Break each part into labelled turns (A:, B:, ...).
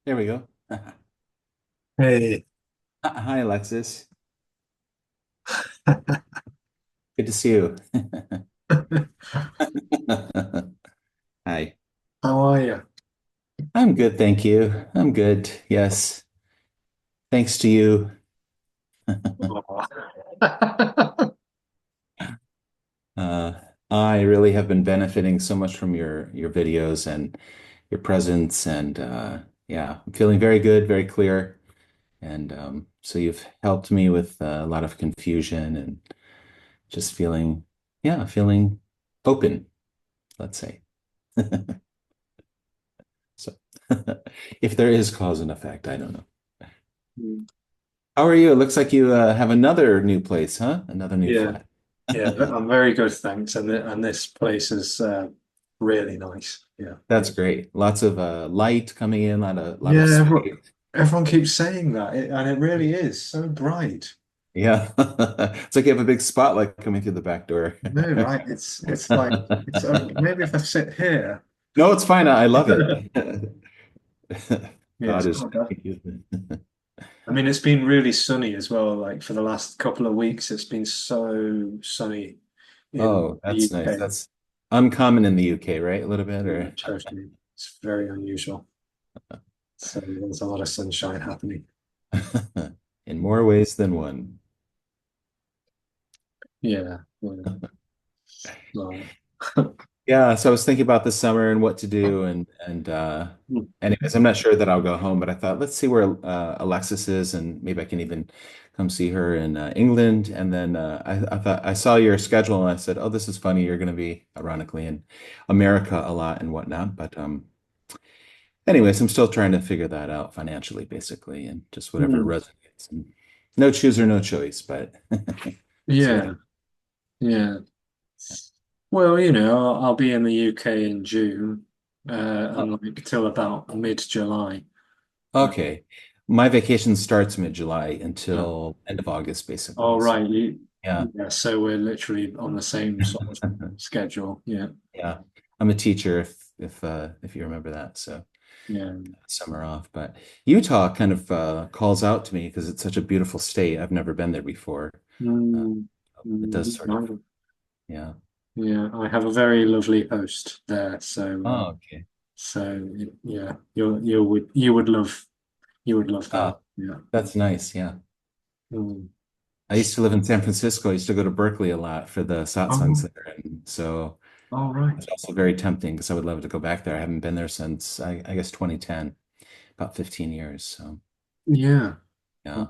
A: There we go.
B: Hey,
A: Hi, Alexis. Good to see you. Hi.
B: how are you?
A: I'm good, thank you. I'm good. Yes. Thanks to you.
B: Aw.
A: Uh, I really have been benefiting so much from your videos and your presence, and yeah, I'm feeling very good, very clear. And so you've helped me with a lot of confusion and just feeling, yeah, feeling open, let's say. So if there is cause and effect, I don't know. How are you? It looks like you have another new place, huh? Another new
B: Yeah,
A: flat.
B: yeah, I'm very good, thanks. And this place is really nice. Yeah,
A: That's
B: yeah,
A: great. Lots of light coming in, lot of
B: yeah.
A: space.
B: Everyone keeps saying that, and it really is so bright.
A: Yeah. It's like you have a big spotlight coming through the back door.
B: No, right? It's like it's maybe if I sit here.
A: No, it's fine. I love it.
B: Yeah,
A: God
B: it's
A: is
B: quite good.
A: thank you.
B: I mean, it's been really sunny as well. Like for the last couple of weeks, it's been so sunny in
A: Oh,
B: the
A: that's nice.
B: UK.
A: That's uncommon in the UK, right? A little bit,
B: Yeah,
A: or
B: totally. It's very unusual. So there's a lot of sunshine happening.
A: in more ways than one.
B: Yeah. Yeah. Right.
A: Yeah, so I was thinking about the summer and what to do and anyways, I'm not sure that I'll go home, but I thought let's see where Alexis is and maybe I can even come see her in England. And then I thought I saw your schedule and I said, "Oh, this is funny. You're going to be ironically in America a lot and whatnot." But anyways, I'm still trying to figure that out financially, basically, and just whatever
B: Mm.
A: resonates. And no choose or no choice, but see what
B: Yeah.
A: I.
B: Yeah. Well, I'll be in the UK in June,
A: Oh,
B: and like till about mid-July. Uh,
A: okay. My vacation starts mid-July
B: uh,
A: until end of August,
B: oh,
A: basically. So,
B: right.
A: yeah.
B: Yeah. So we're literally on the same sort of schedule. Yeah.
A: Yeah. I'm a teacher if you remember that. So,
B: Yeah.
A: summer off, but Utah kind of calls out to me because it's such a beautiful state. I've never been there before. Uh,
B: Mm,
A: it does sort of,
B: right.
A: yeah.
B: Yeah. I have a very lovely host there.
A: Oh, okay.
B: Yeah, you would love
A: Uh,
B: that. Yeah.
A: that's nice. Yeah.
B: Mm.
A: I used to live in San Francisco. I used to go to Berkeley a lot for the satsangs
B: Oh,
A: there. And so
B: all right.
A: it's also very tempting because I would love to go back there. I haven't been there since I guess 2010, about 15 years. So
B: Yeah.
A: yeah.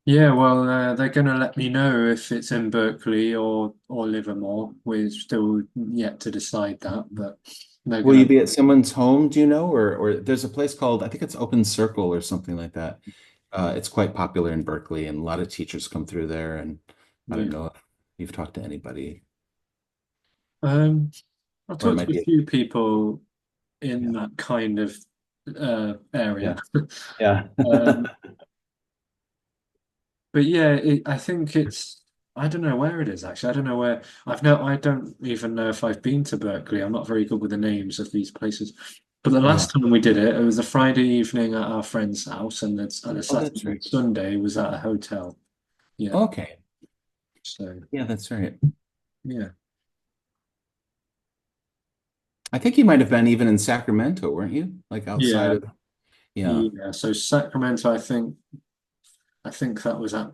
B: Yeah, well, they're going to let me know if it's in Berkeley or Livermore. We're still yet to decide that, but they're
A: Will
B: going
A: you
B: to.
A: be at someone's home, do you know? Or there's a place called, I think it's Open Circle or something like that. It's quite popular in Berkeley and a lot of teachers come through there. And I don't
B: Yeah.
A: know if you've talked to anybody
B: Um, I've
A: or it
B: talked
A: might
B: to a
A: be,
B: few people in
A: yeah.
B: that kind of area.
A: Yeah. Yeah.
B: Um, but yeah, I think I don't know where it is actually. I don't know where I don't even know if I've been to Berkeley. I'm not very good with the names of these places. But the
A: Yeah.
B: last time we did it, it was a Friday evening at our friend's house, and the
A: Oh, that's
B: Saturday
A: right.
B: and Sunday was at a hotel. Yeah.
A: Okay.
B: So
A: Yeah, that's right.
B: yeah.
A: I think you might have been even in Sacramento, weren't you? Like outside
B: Yeah.
A: of, yeah.
B: Yeah. So Sacramento, I think that was at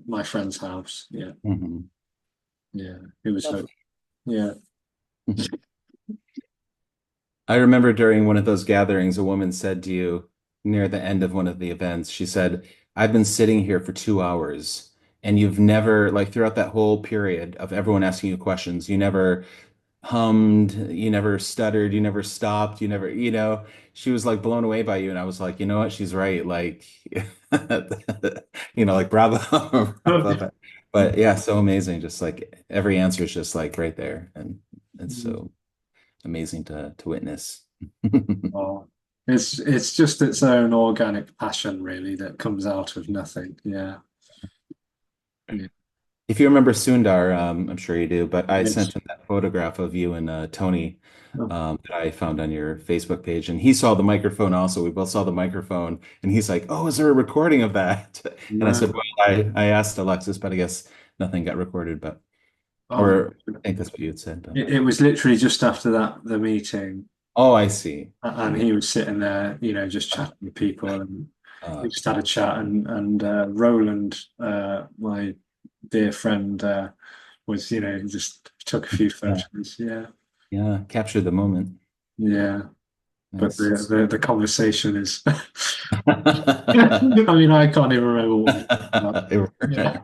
B: my friend's house. Yeah.
A: Hmm.
B: Yeah. It was
A: Lovely.
B: yeah.
A: I remember during one of those gatherings, a woman said to you near the end of one of the events, she said, I've been sitting here for 2 hours and you've never, like throughout that whole period of everyone asking you questions, you never hummed, you never stuttered, you never stopped, you never, she was like blown away by you. And I was like, you know what? She's right. Like, like bravo, bravo. But yeah, so amazing. Just like every answer is just like right there. And it's so amazing to witness.
B: Oh, it's just its own organic passion, really, that comes out of nothing. Yeah, yeah.
A: If you remember Sundar, I'm sure you do, but I
B: Yes.
A: sent him that photograph of you and Tony
B: Oh,
A: that I found on your Facebook page, and he saw the microphone also. We both saw the microphone, and he's like, "Oh, is there a recording of that?" And I said,
B: no.
A: "Well, I asked Alexis, but I guess nothing got recorded." But
B: Oh,
A: or I think that's what you had said. But
B: it was literally just after the meeting,
A: oh, I see.
B: and
A: Yeah.
B: he was sitting there, just chatting with people, and we just had
A: Yeah.
B: a chat, and Roland, my dear friend, was, just took a few
A: Yeah.
B: photos. Yeah,
A: Yeah. Capture the moment.
B: yeah. But
A: Nice.
B: the conversation is, I mean, I can't even remember what we talked about. Yeah.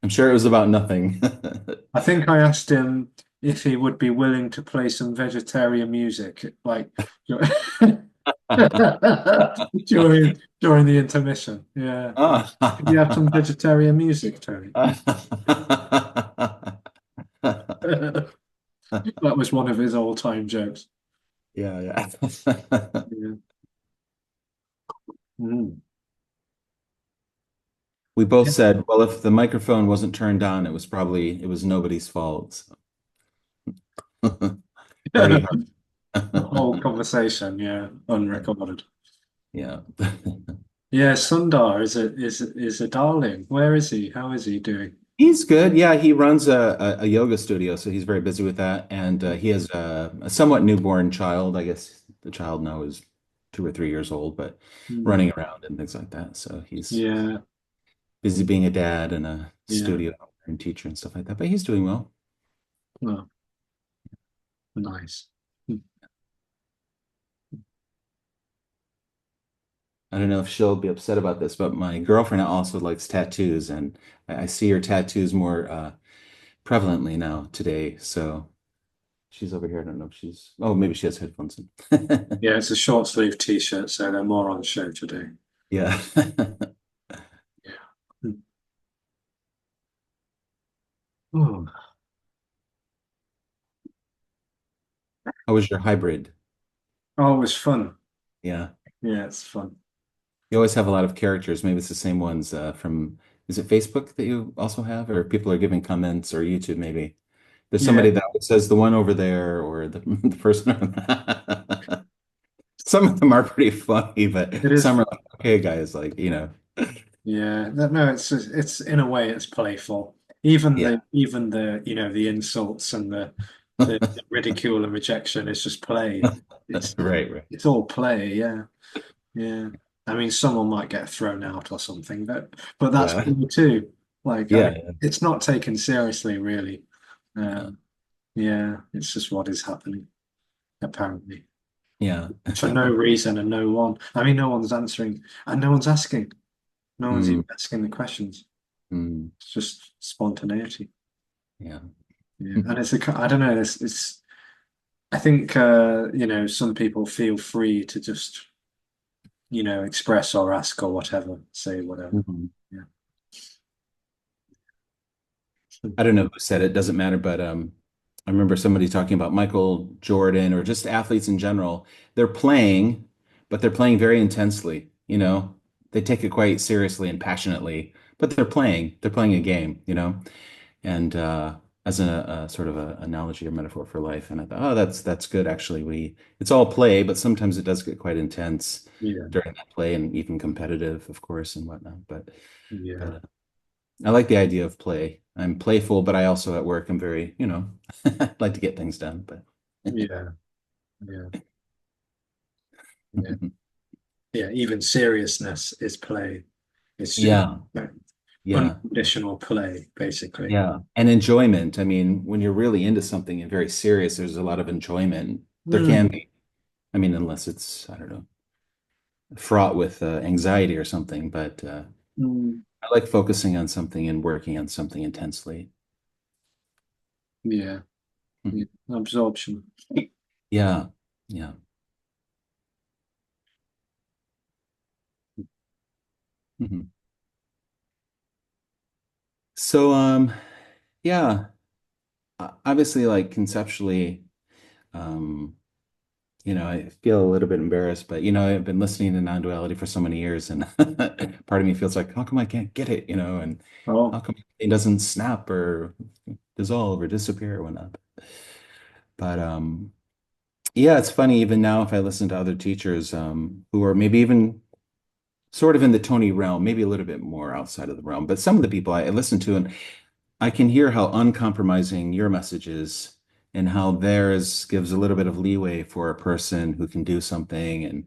A: I'm sure it was about nothing.
B: I think I asked him if he would be willing to play some vegetarian music, like during the intermission. Yeah. Could you have some
A: Ah.
B: vegetarian music, Tony? That was one of his all-time jokes.
A: Yeah, yeah.
B: Yeah. Mm.
A: We both
B: Yeah.
A: said, well, if the microphone wasn't turned on, it was nobody's fault. Party
B: The
A: hard.
B: whole conversation, yeah, unrecorded.
A: Yeah.
B: Yeah, Sundar is a darling. Where is he? How is he doing?
A: He's good. Yeah, he runs a yoga studio, so he's very busy with that. And he has a somewhat newborn child. I guess the child now is 2 or 3 years old, but
B: Hmm.
A: running around and things like that. So he's
B: Yeah,
A: busy being a dad and a
B: yeah.
A: studio owner and teacher and stuff like that. But he's doing well.
B: Oh, nice. Hmm.
A: I don't know if she'll be upset about this, but my girlfriend also likes tattoos, and I see her tattoos more prevalently now today. So she's over here. I don't know if she's. Oh, maybe she has headphones in.
B: Yeah, it's a short sleeve t-shirt, so they're more on show today.
A: Yeah.
B: Yeah. Hmm. Oh,
A: How was your hybrid?
B: oh, it was fun.
A: Yeah.
B: Yeah, it's fun.
A: You always have a lot of characters. Maybe it's the same ones from, is it Facebook that you also have, or people are giving comments, or YouTube maybe? There's
B: Yeah,
A: somebody that says the one over there, or the person. Some of them are pretty funny, but
B: it is
A: some are
B: fun.
A: like, okay, guys, like, you know,
B: Yeah, no, it's in a way it's playful.
A: yeah,
B: Even the the insults and the ridicule and rejection is just play. It's
A: right, right,
B: it's all play. Yeah, yeah. I mean, someone might get thrown out or something, but that's
A: yeah,
B: play too. Like, I mean,
A: yeah,
B: it's not taken seriously, really.
A: yeah,
B: Yeah, it's just what is happening, apparently,
A: yeah.
B: for no reason and no one. I mean, no one's answering and no one's asking. No one's
A: Mm,
B: even asking the questions.
A: mm,
B: It's just spontaneity.
A: yeah.
B: Yeah, and I don't know. It's. I think some people feel free to just express or ask or whatever, say whatever.
A: Mhm.
B: Yeah.
A: I don't know who said it, doesn't matter, but I remember somebody talking about Michael Jordan or just athletes in general. They're playing, but they're playing very intensely, you know. They take it quite seriously and passionately, but they're playing. They're playing a game, you know. And as a sort of a analogy or metaphor for life. And I thought, oh, that's good actually. It's all play, but sometimes it does get quite intense
B: Yeah.
A: during that play and even competitive, of course, and whatnot. But
B: Yeah.
A: I like the idea of play. I'm playful, but I also at work I'm very, like to get things done. But
B: Yeah. Yeah. Yeah. Yeah. Even seriousness is play. It's just
A: yeah, yeah,
B: unconditional play, basically.
A: yeah. And enjoyment. I mean, when you're really into something and very serious, there's a lot of enjoyment. There can
B: Mm.
A: be. I mean, unless it's, I don't know, fraught with anxiety or something. But
B: Mm.
A: I like focusing on something and working on something intensely.
B: Yeah. Yeah.
A: Mhm.
B: Absorption.
A: Yeah, yeah. Mhm. So, yeah, obviously, like conceptually, um, I feel a little bit embarrassed, but I've been listening to non-duality for so many years, and part of me feels like, how come I can't get it, and how
B: Oh,
A: come it doesn't snap or dissolve or disappear or whatnot. But yeah, it's funny even now if I listen to other teachers who are maybe even sort of in the Tony realm, maybe a little bit more outside of the realm, but some of the people I listen to, and I can hear how uncompromising your message is and how theirs gives a little bit of leeway for a person who can do something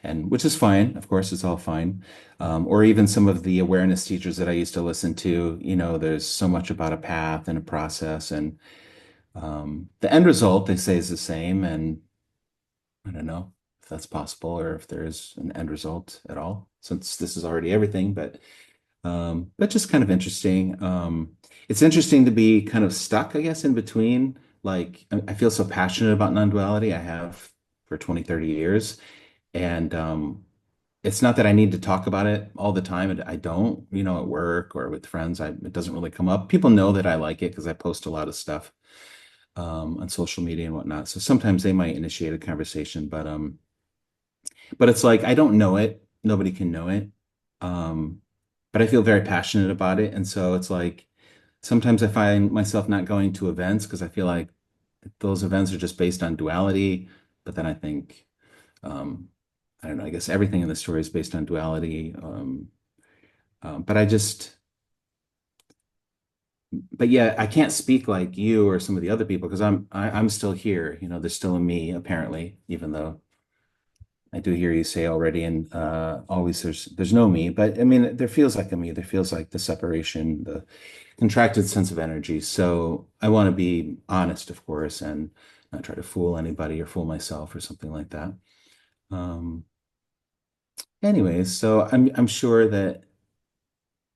A: and which is fine. Of course, it's all fine. Or even some of the awareness teachers that I used to listen to, there's so much about a path and a process and the end result they say is the same. And I don't know if that's possible or if there's an end result at all, since this is already everything, but just kind of interesting. It's interesting to be kind of stuck, I guess, in between. Like, I feel so passionate about non-duality. I have for 20, 30 years. And it's not that I need to talk about it all the time. I don't, at work or with friends, it doesn't really come up. People know that I like it because I post a lot of stuff on social media and whatnot. So sometimes they might initiate a conversation, but it's like I don't know it. Nobody can know it. Um, but I feel very passionate about it. And so it's like sometimes I find myself not going to events because I feel like those events are just based on duality. But then I think, um, I don't know, I guess everything in the story is based on duality. But but yeah, I can't speak like you or some of the other people because I'm still here. There's still a me apparently, even though I do hear you say already, and always there's no me, but I mean there feels like a me. There feels like the separation, the contracted sense of energy. So I want to be honest, of course, and not try to fool anybody or fool myself or something like that. Um, Anyways, so I'm sure that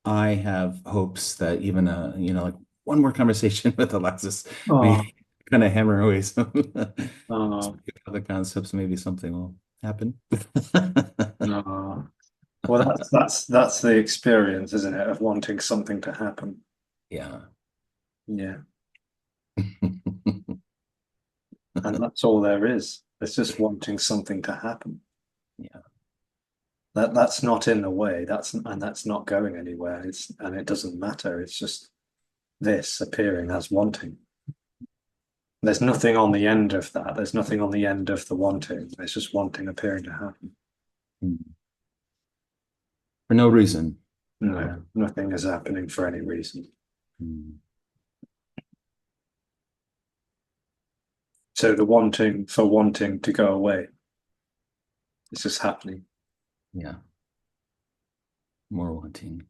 A: I have hopes that even like one more conversation with Alexis
B: oh,
A: may kind of hammer away some
B: oh,
A: other concepts. Maybe something will happen.
B: no. Well, that's the experience, isn't it, of wanting something to happen.
A: Yeah.
B: Yeah, and that's all there is. It's just wanting something to happen.
A: Yeah.
B: That's not in the way. That's not going anywhere. And it doesn't matter. It's just this appearing as wanting. There's nothing on the end of that. There's nothing on the end of the wanting. It's just wanting appearing to happen.
A: Mm. For no reason.
B: No, nothing is happening for any reason.
A: Mm.
B: So the wanting for wanting to go away, it's just happening.
A: Yeah. More wanting.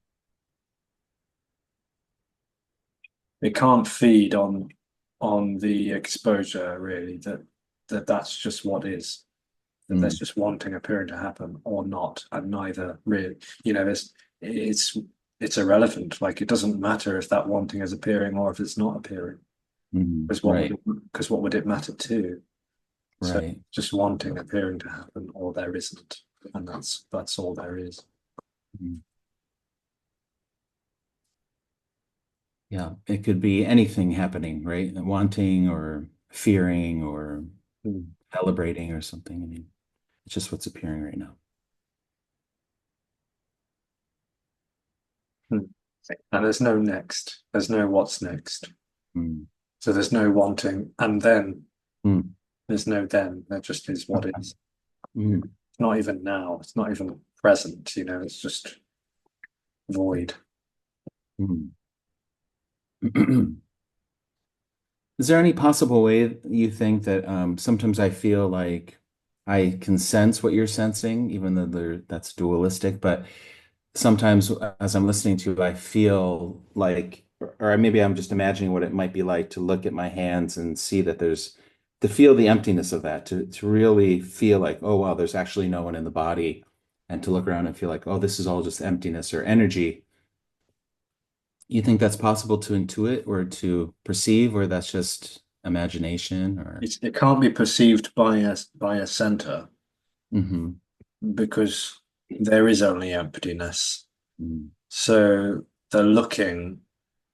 B: It can't feed on the exposure really that's just what is. That there's
A: Mm.
B: just wanting appearing to happen or not, and neither really. There's it's it's irrelevant. Like it doesn't matter if that wanting is appearing or if it's not appearing.
A: Mm.
B: Because
A: Right.
B: what would it matter to? So
A: Right.
B: just wanting appearing to happen or there isn't, and that's all there is.
A: Mm. Yeah. It could be anything happening, right? Wanting or fearing or
B: Mm.
A: celebrating or something. I mean, it's just what's appearing right now.
B: Mm. And there's no next. There's no what's next.
A: Mm.
B: So there's no wanting, and then
A: Mm.
B: there's no then. There just is what
A: Okay.
B: is.
A: Mm.
B: It's not even now. It's not even present. It's just void.
A: Mm. Is there any possible way you think that sometimes I feel like I can sense what you're sensing, even though that's dualistic, but sometimes as I'm listening to you, I feel like, or maybe I'm just imagining what it might be like to look at my hands and see that to feel the emptiness of that, to really feel like, oh, wow, there's actually no one in the body, and to look around and feel like, oh, this is all just emptiness or energy. You think that's possible to intuit or to perceive, or that's just imagination or
B: It can't be perceived by a center
A: hmm
B: because there is only emptiness.
A: mm
B: So the looking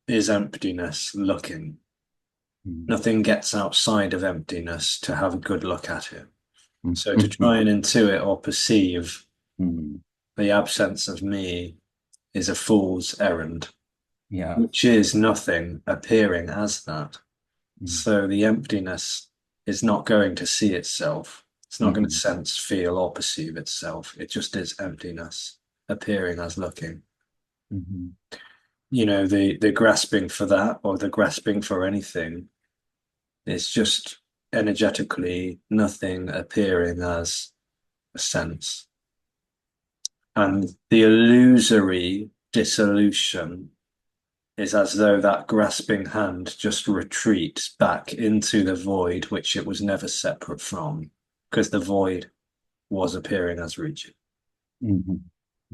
B: is emptiness looking.
A: mm
B: Nothing gets outside of emptiness to have a good look at it. So to try and intuit or perceive
A: Mm.
B: the absence of me is a fool's errand,
A: Yeah.
B: which is nothing appearing as that.
A: Mm.
B: So the emptiness is not going to see itself. It's not going to
A: Mhm.
B: sense, feel, or perceive itself. It just is emptiness appearing as looking.
A: Mhm.
B: The grasping for that or the grasping for anything is just energetically nothing appearing as a sense. And the illusory dissolution is as though that grasping hand just retreats back into the void which it was never separate from, because the void was appearing as reaching.
A: Mhm.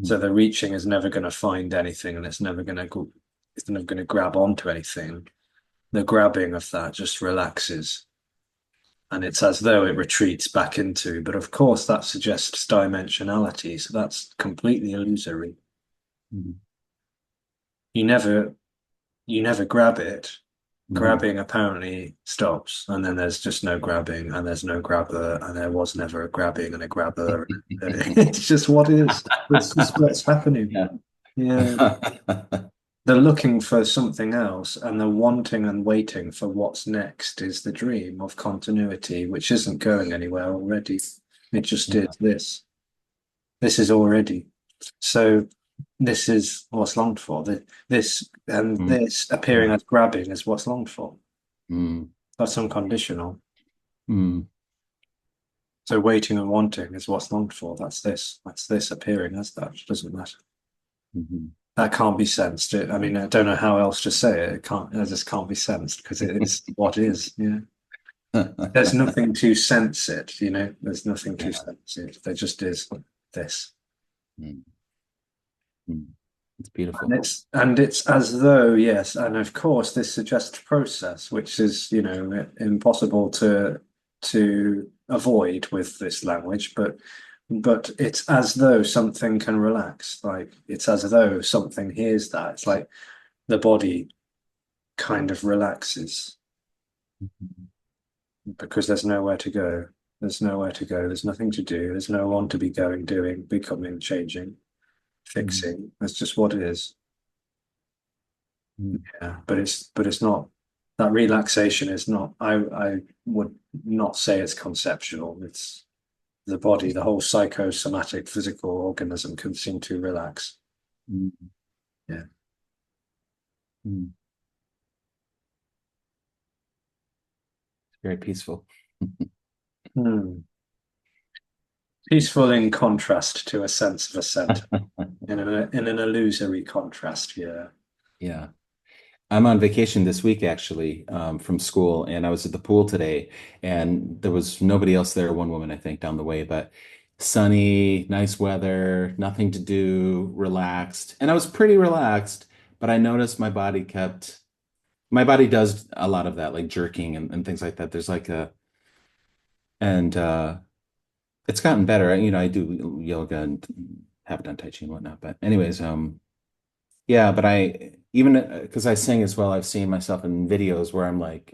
B: So
A: Mhm.
B: the reaching is never going to find anything, and it's never going to grab onto anything. The grabbing of that just relaxes, and it's as though it retreats back into. But of course, that suggests dimensionality, so that's completely illusory.
A: Mhm.
B: You never you never grab it.
A: Mhm.
B: Grabbing apparently stops, and then there's just no grabbing, and there's no grabber, and there was never a grabbing and a grabber. It's just what is. It's just what's happening.
A: Yeah.
B: Yeah. The looking for something else and the wanting and waiting for what's next is the dream of continuity, which isn't going anywhere already. It just is
A: Yeah.
B: this. This is already. So this is what's longed for. This and
A: Mm.
B: this appearing
A: Yeah.
B: as grabbing is what's longed for.
A: Mm.
B: That's unconditional.
A: Mm.
B: So waiting and wanting is what's longed for. That's this. That's this appearing as that. It doesn't matter.
A: Mhm.
B: That can't be sensed. I mean, I don't know how else to say it. It can't. It just can't be sensed because it is what is. Yeah. There's nothing to sense it. There's nothing to
A: Yeah.
B: sense it. There just is this.
A: Mm. Mm. It's
B: And
A: beautiful.
B: it's as though, yes, and of course this suggests process, which is, impossible to avoid with this language, but it's as though something can relax. Like it's as though something hears that. It's like the body kind of relaxes
A: Mhm.
B: because there's nowhere to go. There's nowhere to go. There's nothing to do. There's no one to be going, doing, becoming, changing,
A: Mm.
B: fixing. That's just what it is.
A: Mm.
B: Yeah, but it's not that relaxation is not. I would not say it's conceptual. It's the body, the whole psychosomatic physical organism can seem to relax.
A: Mm.
B: Yeah.
A: Mm. It's very peaceful.
B: Hmm. Peaceful in contrast to a sense of assent, in an illusory contrast. Yeah.
A: Yeah. I'm on vacation this week actually, from school, and I was at the pool today, and there was nobody else there, one woman, I think, down the way, but sunny, nice weather, nothing to do, relaxed. And I was pretty relaxed, but I noticed my body does a lot of that, like jerking and things like that. There's like and it's gotten better. I do yoga and have done Tai Chi and whatnot. But anyways, yeah, but I even because I sing as well, I've seen myself in videos where I'm like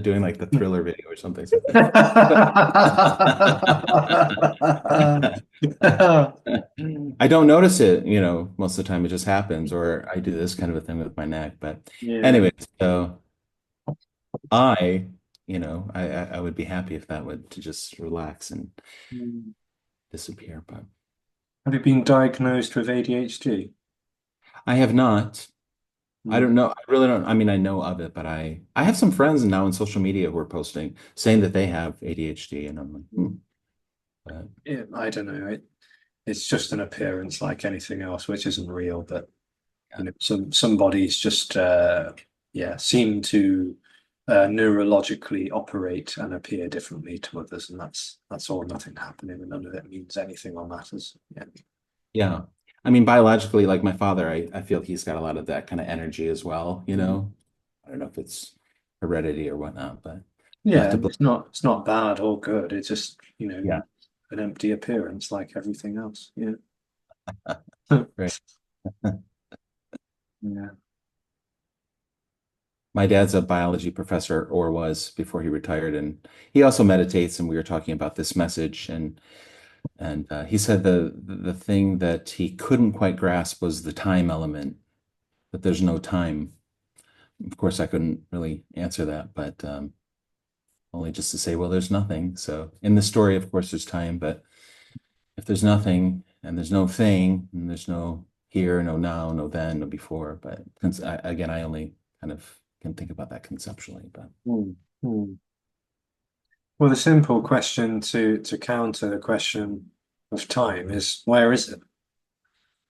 A: doing like the Thriller video or something. So I don't notice it, most of the time it just happens, or I do this kind of a thing with my neck. But
B: Yeah.
A: anyway, so I, I would be happy if that would to just relax and disappear. But
B: Have you been diagnosed with ADHD?
A: I have not. I
B: Hmm.
A: don't know. I really don't. I mean, I know of it, but I have some friends now on social media who are posting saying that they have ADHD, and I'm like, but
B: Yeah, I don't know. It's just an appearance like anything else, which isn't real. But
A: yeah.
B: some bodies just yeah seem to neurologically operate and appear differently to others, and that's all nothing happening, and none of it means anything or matters. Yeah.
A: Yeah. I mean, biologically, like my father, I feel he's got a lot of that kind of energy as well,
B: Mm.
A: I don't know if it's heredity or whatnot, but not
B: Yeah,
A: to blame.
B: it's not bad or good. It's just
A: Yeah.
B: an empty appearance like everything else. Yeah.
A: Right.
B: Yeah.
A: my dad's a biology professor or was before he retired, and he also meditates. And we were talking about this message, and he said the thing that he couldn't quite grasp was the time element, that there's no time. Of course, I couldn't really answer that, but only just to say, well, there's nothing. So in the story, of course, there's time, but if there's nothing and there's no thing, and there's no here, no now, no then, no before. But again, I only kind of can think about that conceptually. But
B: Hmm. Hmm. Well, the simple question to counter the question of time is where is it?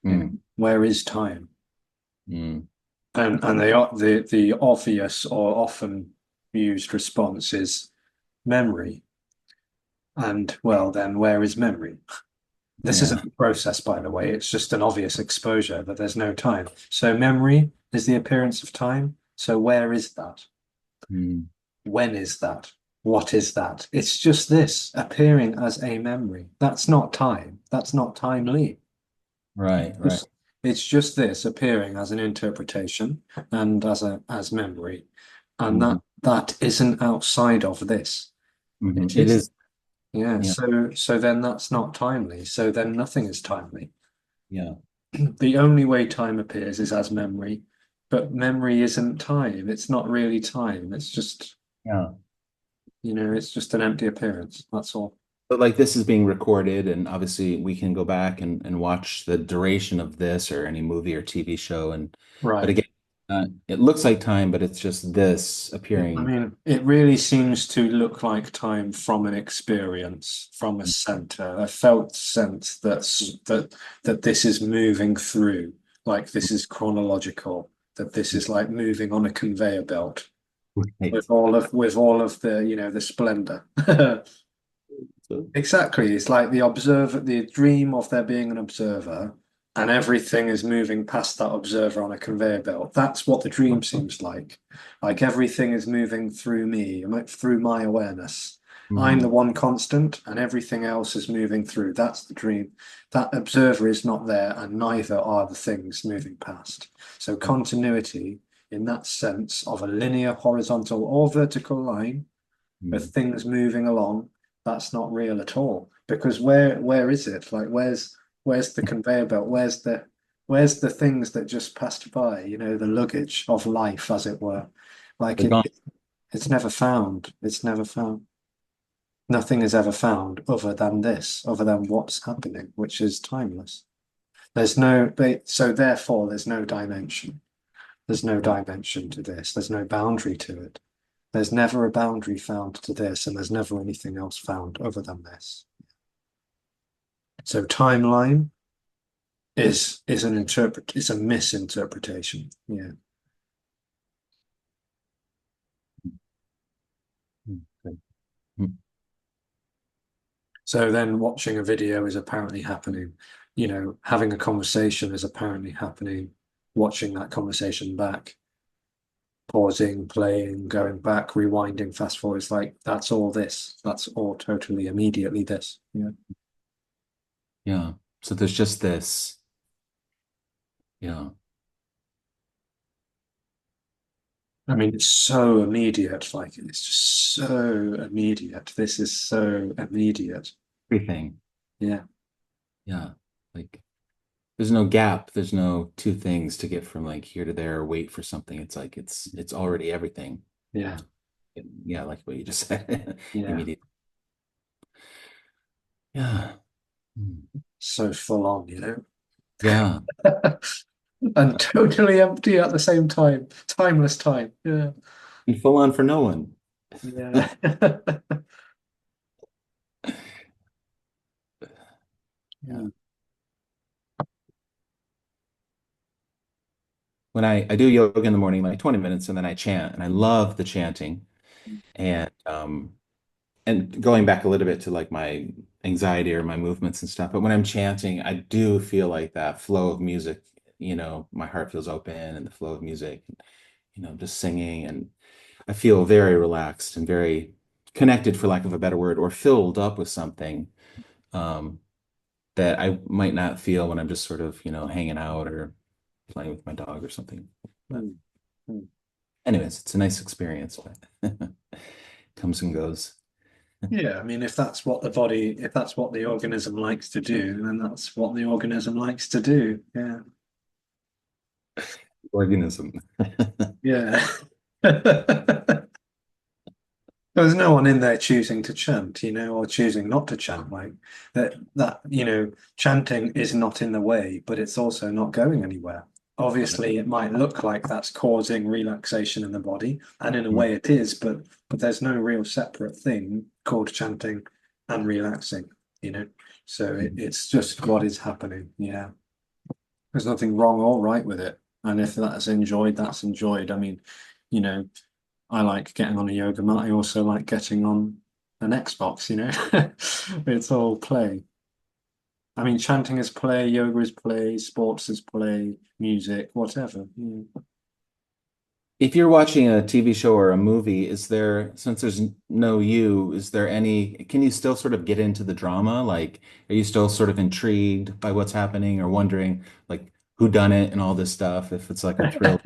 B: You know,
A: mm,
B: where is time?
A: mm,
B: And the obvious or often used response is memory. And well, then where is memory? This
A: yeah,
B: isn't a process, by the way. It's just an obvious exposure that there's no time. So memory is the appearance of time. So where is that?
A: mm,
B: When is that? What is that? It's just this appearing as a memory. That's not time. That's not timely.
A: right, right.
B: Just, it's just this appearing as an interpretation and as memory. And
A: Hmm.
B: that isn't outside of this.
A: Hmm.
B: It
A: It
B: is.
A: is,
B: Yeah.
A: yeah,
B: So then that's not timely. So then nothing is timely.
A: yeah,
B: The only way time appears is as memory, but memory isn't time. It's not really time. It's just,
A: yeah.
B: it's just an empty appearance. That's all.
A: But like this is being recorded, and obviously we can go back and watch the duration of this or any movie or TV show. But
B: Right.
A: again, it looks like time, but it's just this
B: I
A: appearing.
B: mean, it really seems to look like time from an experience, from a center, a felt sense that this is moving through, like this is chronological, that this is like moving on a conveyor belt
A: Right.
B: with all of the, the splendor.
A: So,
B: Exactly. It's like the observer, the dream of there being an observer, and everything is moving past that observer on a conveyor belt. That's what the dream seems like. Like everything is moving through me, through my awareness. I'm the
A: mhm.
B: one constant, and everything else is moving through. That's the dream. That observer is not there, and neither are the things moving past. So continuity, in that sense of a linear, horizontal, or vertical line with
A: Mhm.
B: things moving along, that's not real at all. Because where is it? Like where's the conveyor belt? Where's the things that just passed by? The luggage of life, as it were. Like
A: They're gone.
B: it's never found. It's never found. Nothing is ever found other than this, other than what's happening, which is timeless. So therefore there's no dimension. There's no dimension to this. There's no boundary to it. There's never a boundary found to this, and there's never anything else found other than this. So timeline is a misinterpretation. Yeah.
A: Mhm.
B: So then watching a video is apparently happening. Having a conversation is apparently happening. Watching that conversation back, pausing, playing, going back, rewinding, fast forward. It's like that's all this. That's all totally immediately this. Yeah.
A: Yeah. So there's just this. Yeah.
B: I mean, it's so immediate. Like it's just so immediate. This is so immediate.
A: Everything.
B: Yeah.
A: Yeah. Like there's no gap. There's no two things to get from like here to there or wait for something. It's like it's already everything.
B: Yeah.
A: Yeah, like what you just said.
B: Yeah.
A: Immediate. Yeah. Mm.
B: So full on.
A: Yeah.
B: And totally empty at the same time. Timeless time. Yeah.
A: And full on for no one.
B: Yeah.
A: Yeah.
B: Mm.
A: When I do yoga in the morning, like 20 minutes, and then I chant, and I love the chanting. And going back a little bit to like my anxiety or my movements and stuff, but when I'm chanting, I do feel like that flow of music, my heart feels open and the flow of music, just singing, and I feel very relaxed and very connected, for lack of a better word, or filled up with something um, that I might not feel when I'm just sort of, hanging out or playing with my dog or something. But
B: Mm. Mm.
A: anyways, it's a nice experience, but comes and goes.
B: Yeah, I mean, if that's what the body, if that's what the organism likes to do, then that's what the organism likes to do. Yeah.
A: Organism.
B: Yeah. There's no one in there choosing to chant, or choosing not to chant. Like chanting is not in the way, but it's also not going anywhere. Obviously, it might look like that's causing relaxation in the body, and in a way it is, but there's no real separate thing called chanting and relaxing, you know. So it's just what is happening. Yeah. There's nothing wrong or right with it. And if that's enjoyed, that's enjoyed. I mean, you know, I like getting on a yoga mat. I also like getting on an Xbox. It's all play. I mean, chanting is play, yoga is play, sports is play, music, whatever. Yeah.
A: If you're watching a TV show or a movie, since there's no you, can you still sort of get into the drama? Like, are you still sort of intrigued by what's happening or wondering, like, who done it and all this stuff, if it's like a thrill?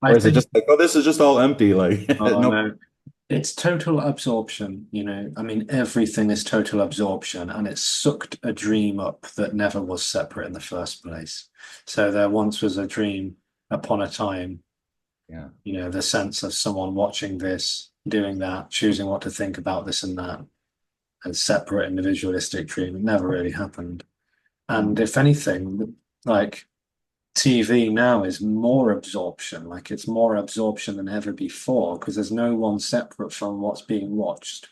B: I
A: Or is it
B: think,
A: just like, oh, this is just all empty? Like,
B: oh
A: no.
B: no, it's total absorption. I mean, everything is total absorption, and it's sucked a dream up that never was separate in the first place. So there once was a dream upon a time,
A: Yeah.
B: the sense of someone watching this, doing that, choosing what to think about this and that, and separate individualistic dream. It never really happened. And
A: Mm.
B: if anything, like TV now is more absorption, like it's more absorption than ever before, because there's no one separate from what's being watched.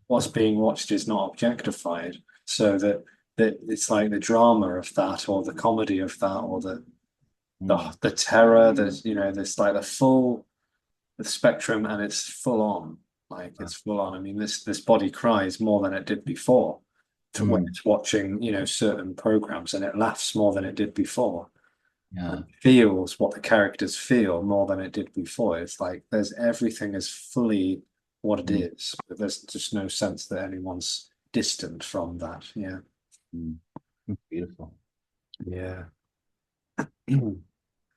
B: What's being watched is not objectified. So that it's like the drama of that or the comedy of that or
A: Mm.
B: the terror, there's like the spectrum and it's full on. Like
A: Uh,
B: it's full on. I mean, this body cries more than it did before when
A: mm.
B: it's watching, certain programs, and it laughs more than it did before
A: Yeah.
B: and feels what the characters feel more than it did before. It's like there's everything is fully what it
A: Mm.
B: is, but there's just no sense that anyone's distant from that. Yeah.
A: Mm. Beautiful.
B: Yeah.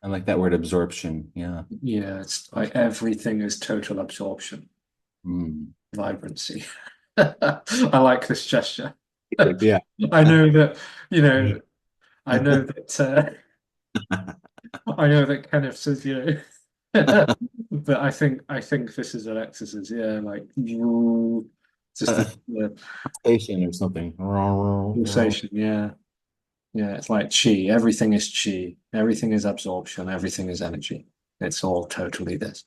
A: I like that word absorption. Yeah.
B: Yeah, it's like everything is total absorption,
A: Mm.
B: vibrancy. I like this gesture.
A: Yeah.
B: I know that, you know, I know that I know that Kenneth says, but I think this is Alexis's, yeah, like just the
A: Station or something.
B: pulsation, yeah. Yeah, it's like chi. Everything is chi. Everything is absorption. Everything is energy. It's all totally this.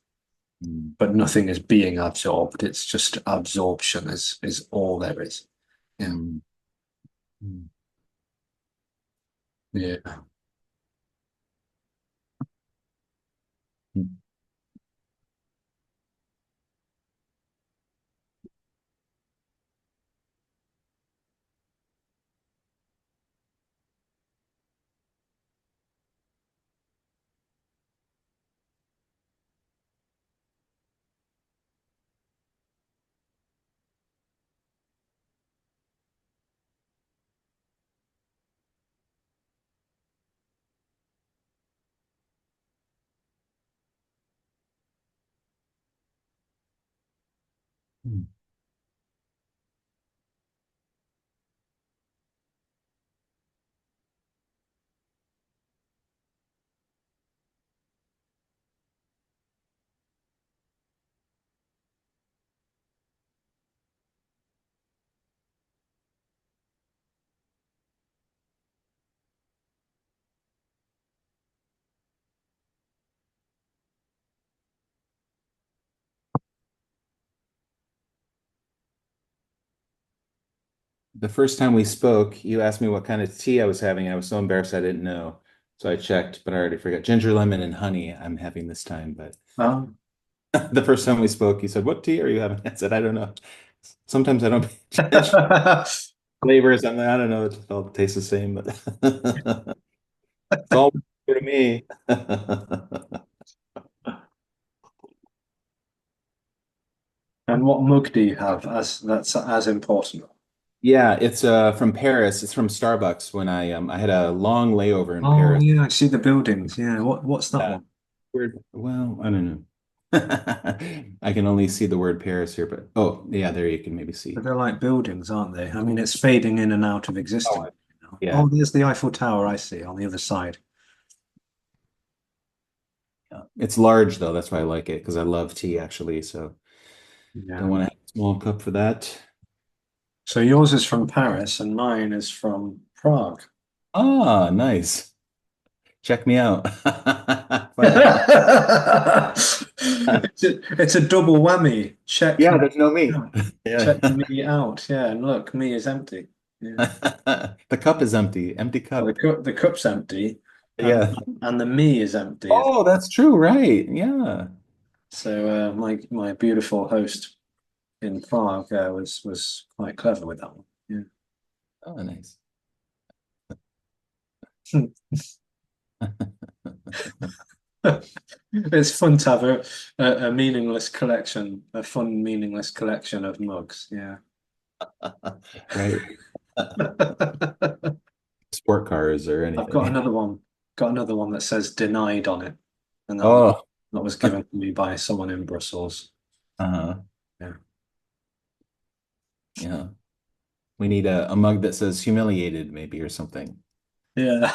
A: Mm.
B: But nothing is being absorbed. It's just absorption is all there is. Yeah.
A: Mm. Mm.
B: Yeah.
A: Mm. Mm. The first time we spoke, you asked me what kind of tea I was having. I was so embarrassed I didn't know. So I checked, but I already forgot. Ginger, lemon, and honey I'm having this time. But
B: Um,
A: the first time we spoke, you said, "What tea are you having?" I said, "I don't know." Sometimes I don't pay attention to flavors. I don't know. It just all tastes the same, but it's all good to me.
B: and what mug do you have as that's as important?
A: Yeah, it's from Paris. It's from Starbucks when I had a long layover in
B: Oh
A: Paris.
B: yeah, I see the buildings. Yeah. What's that
A: Yeah.
B: one?
A: Word. Well, I don't know. I can only see the word Paris here, but oh, yeah, there you can maybe
B: But
A: see.
B: they're like buildings, aren't they? I mean, it's fading in and out of
A: Oh,
B: existence. You know?
A: yeah.
B: Oh, there's the Eiffel Tower I see on the other side.
A: Yeah. It's large though. That's why I like it because I love tea actually. So don't
B: Yeah.
A: want to have a small cup for that.
B: So yours is from Paris and mine is from Prague.
A: Ah, nice. Check me out. Fun.
B: It's a double whammy. Check
A: Yeah,
B: me
A: there's no me.
B: out.
A: Yeah.
B: Check me out. Yeah, and look, me is empty. Yeah.
A: The cup is empty. Empty
B: Well,
A: cup.
B: the cup's empty, and
A: Yeah.
B: and the me is empty.
A: Oh, that's true, right. Yeah.
B: So my beautiful host in Prague was quite clever with that one. Yeah.
A: Oh, nice.
B: It's fun to have a meaningless collection, a fun, meaningless collection of mugs. Yeah.
A: Right.
B: I've
A: Sport cars or
B: got
A: anything.
B: another one. Got another one that says denied on it, and
A: Oh,
B: that was given to me by someone in Brussels.
A: uh-huh.
B: Yeah.
A: Yeah. We need a mug that says humiliated, maybe, or something.
B: Yeah.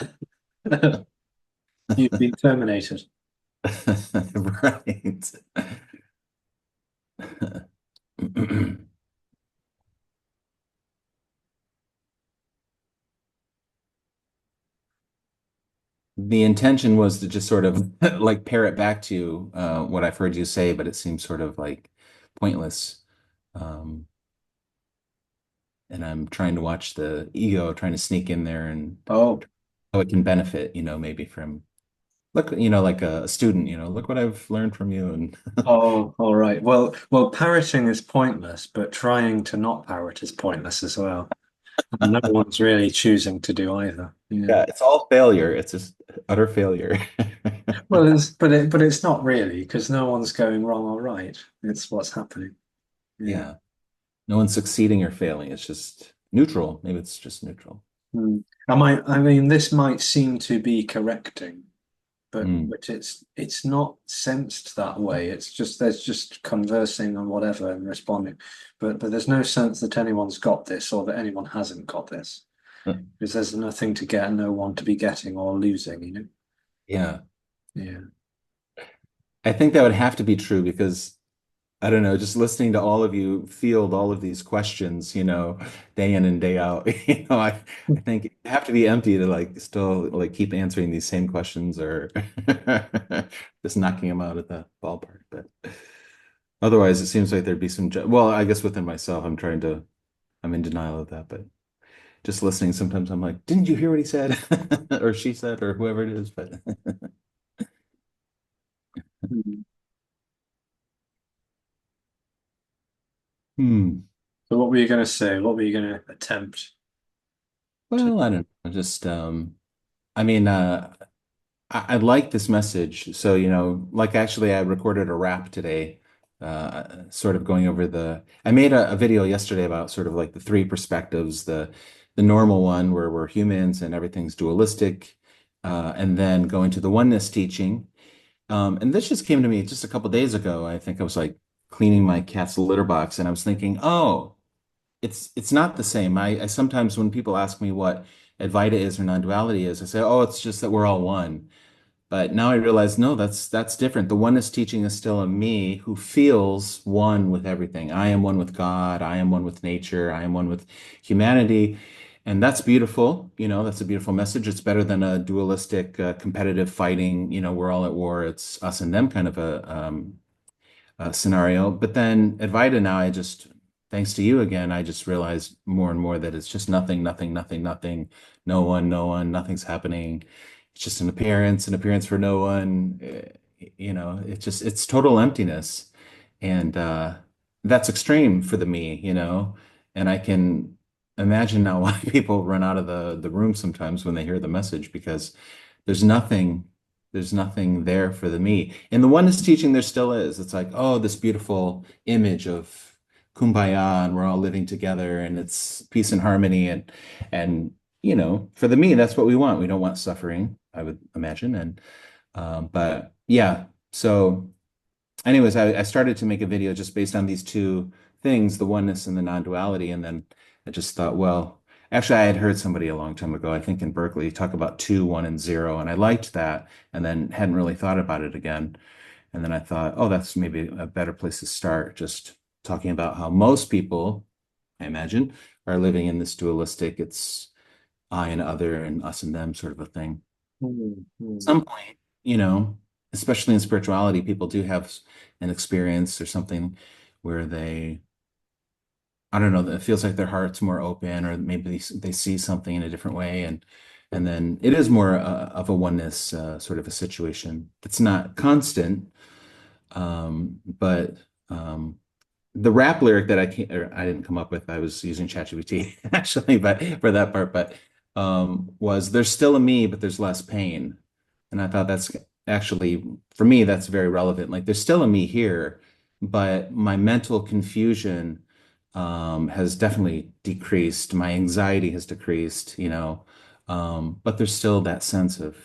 B: You've been terminated.
A: Right. The intention was to just sort of like parrot back to what I've heard you say, but it seems sort of like pointless. Um, and I'm trying to watch the ego trying to sneak in there and
B: Oh,
A: how it can benefit, maybe from look, like a student, look what I've learned from you. And
B: oh, all right. Well, parroting is pointless, but trying to not parrot is pointless as well. No one's really choosing to do either. Yeah.
A: yeah, it's all failure. It's just utter failure.
B: Well, but it's not really because no one's going wrong or right. It's what's happening. Yeah.
A: Yeah. No one's succeeding or failing. It's just neutral. Maybe it's just neutral.
B: Hmm. I mean, this might seem to be correcting,
A: Mm.
B: but it's not sensed that way. It's just there's just conversing and whatever and responding, but there's no sense that anyone's got this or that anyone hasn't got this because there's nothing to get, no one to be getting or losing.
A: Yeah.
B: Yeah.
A: I think that would have to be true because I don't know, just listening to all of you field all of these questions, day in and day out, I think you have to be empty to like still like keep answering these same questions or just knocking them out at the ballpark. But otherwise, it seems like there'd be some, well, I guess within myself, I'm in denial of that, but just listening, sometimes I'm like, didn't you hear what he said or she said or whoever it is? But
B: Hmm.
A: hmm.
B: So what were you going to say? What were you going to attempt to?
A: Well, I don't know. Just I mean, I like this message. So, like actually I recorded a rap today, sort of going over I made a video yesterday about sort of like the three perspectives, the normal one where we're humans and everything's dualistic, and then going to the oneness teaching. And this just came to me just a couple days ago. I think I was like cleaning my cat's litter box and I was thinking, oh, it's not the same. I sometimes when people ask me what Advaita is or non-duality is, I say, oh, it's just that we're all one. But now I realize, no, that's different. The oneness teaching is still a me who feels one with everything. I am one with God. I am one with nature. I am one with humanity. And that's beautiful. That's a beautiful message. It's better than a dualistic, competitive fighting, we're all at war. It's us and them kind of a scenario. But then Advaita now, thanks to you again, I just realized more and more that it's just nothing, nothing, nothing, nothing, no one, nothing's happening. It's just an appearance for no one. It's total emptiness. And that's extreme for the me, and I can imagine now why people run out of the room sometimes when they hear the message because there's nothing there's nothing there for the me. In the oneness teaching, there still is. It's like, oh, this beautiful image of kumbaya and we're all living together and it's peace and harmony and for the me, that's what we want. We don't want suffering, I would imagine. And but yeah, So anyways, I started to make a video just based on these two things, the oneness and the non-duality. And then I just thought, well, actually, I had heard somebody a long time ago, I think in Berkeley, talk about two, one, and zero. And I liked that and then hadn't really thought about it again. And then I thought, oh, that's maybe a better place to start, just talking about how most people, I imagine, are living in this dualistic, it's I and other and us and them sort of a thing.
B: Mm,
A: At
B: mm,
A: some point, you know, especially in spirituality, people do have an experience or something where I don't know, it feels like their heart's more open, or maybe they see something in a different way, and then it is more of a oneness sort of a situation. It's not constant, but the rap lyric that I didn't come up with, I was using ChatGPT actually, but for that part, but was there's still a me, but there's less pain. And I thought that's actually, for me, that's very relevant. Like there's still a me here, but my mental confusion has definitely decreased. My anxiety has decreased, but there's still that sense of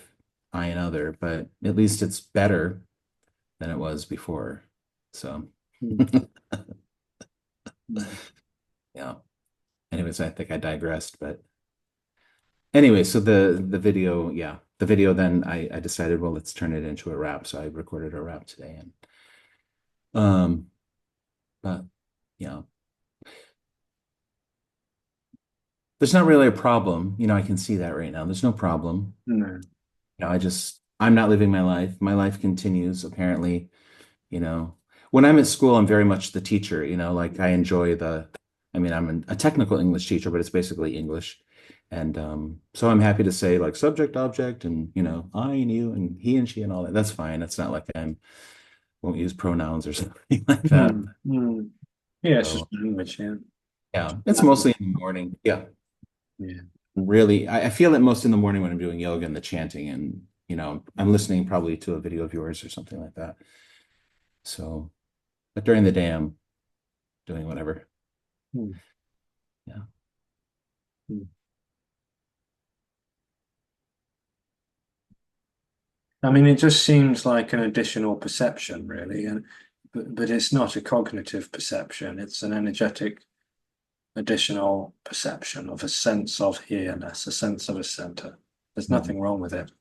A: I and other, but at least it's better than it was before. So,
B: mm, mm.
A: yeah. Anyways, I think I digressed, but anyway, so the video, yeah, the video. Then I decided, well, let's turn it into a rap. So I recorded a rap today, and um, but yeah, there's not really a problem. I can see that right now. There's no problem.
B: No.
A: I'm not living my life. My life continues, apparently. you know. When I'm at school, I'm very much the teacher, like I enjoy I mean, I'm a technical English teacher, but it's basically English. And so I'm happy to say like subject, object, and, I and you and he and she and all that. That's fine. It's not like won't use pronouns or something like that.
B: Mm, mm. Yeah, it's just
A: So
B: language, yeah.
A: yeah, it's
B: Language.
A: mostly in the morning. Yeah.
B: Yeah.
A: Really, I feel it most in the morning when I'm doing yoga and the chanting and, I'm listening probably to a video of yours or something like that. So, but during the day, I'm doing whatever.
B: Mm,
A: Yeah.
B: mm. I mean, it just seems like an additional perception, really, and but it's not a cognitive perception. It's an energetic additional perception of a sense of here-ness, a sense of a center. There's
A: Mhm.
B: nothing wrong with it.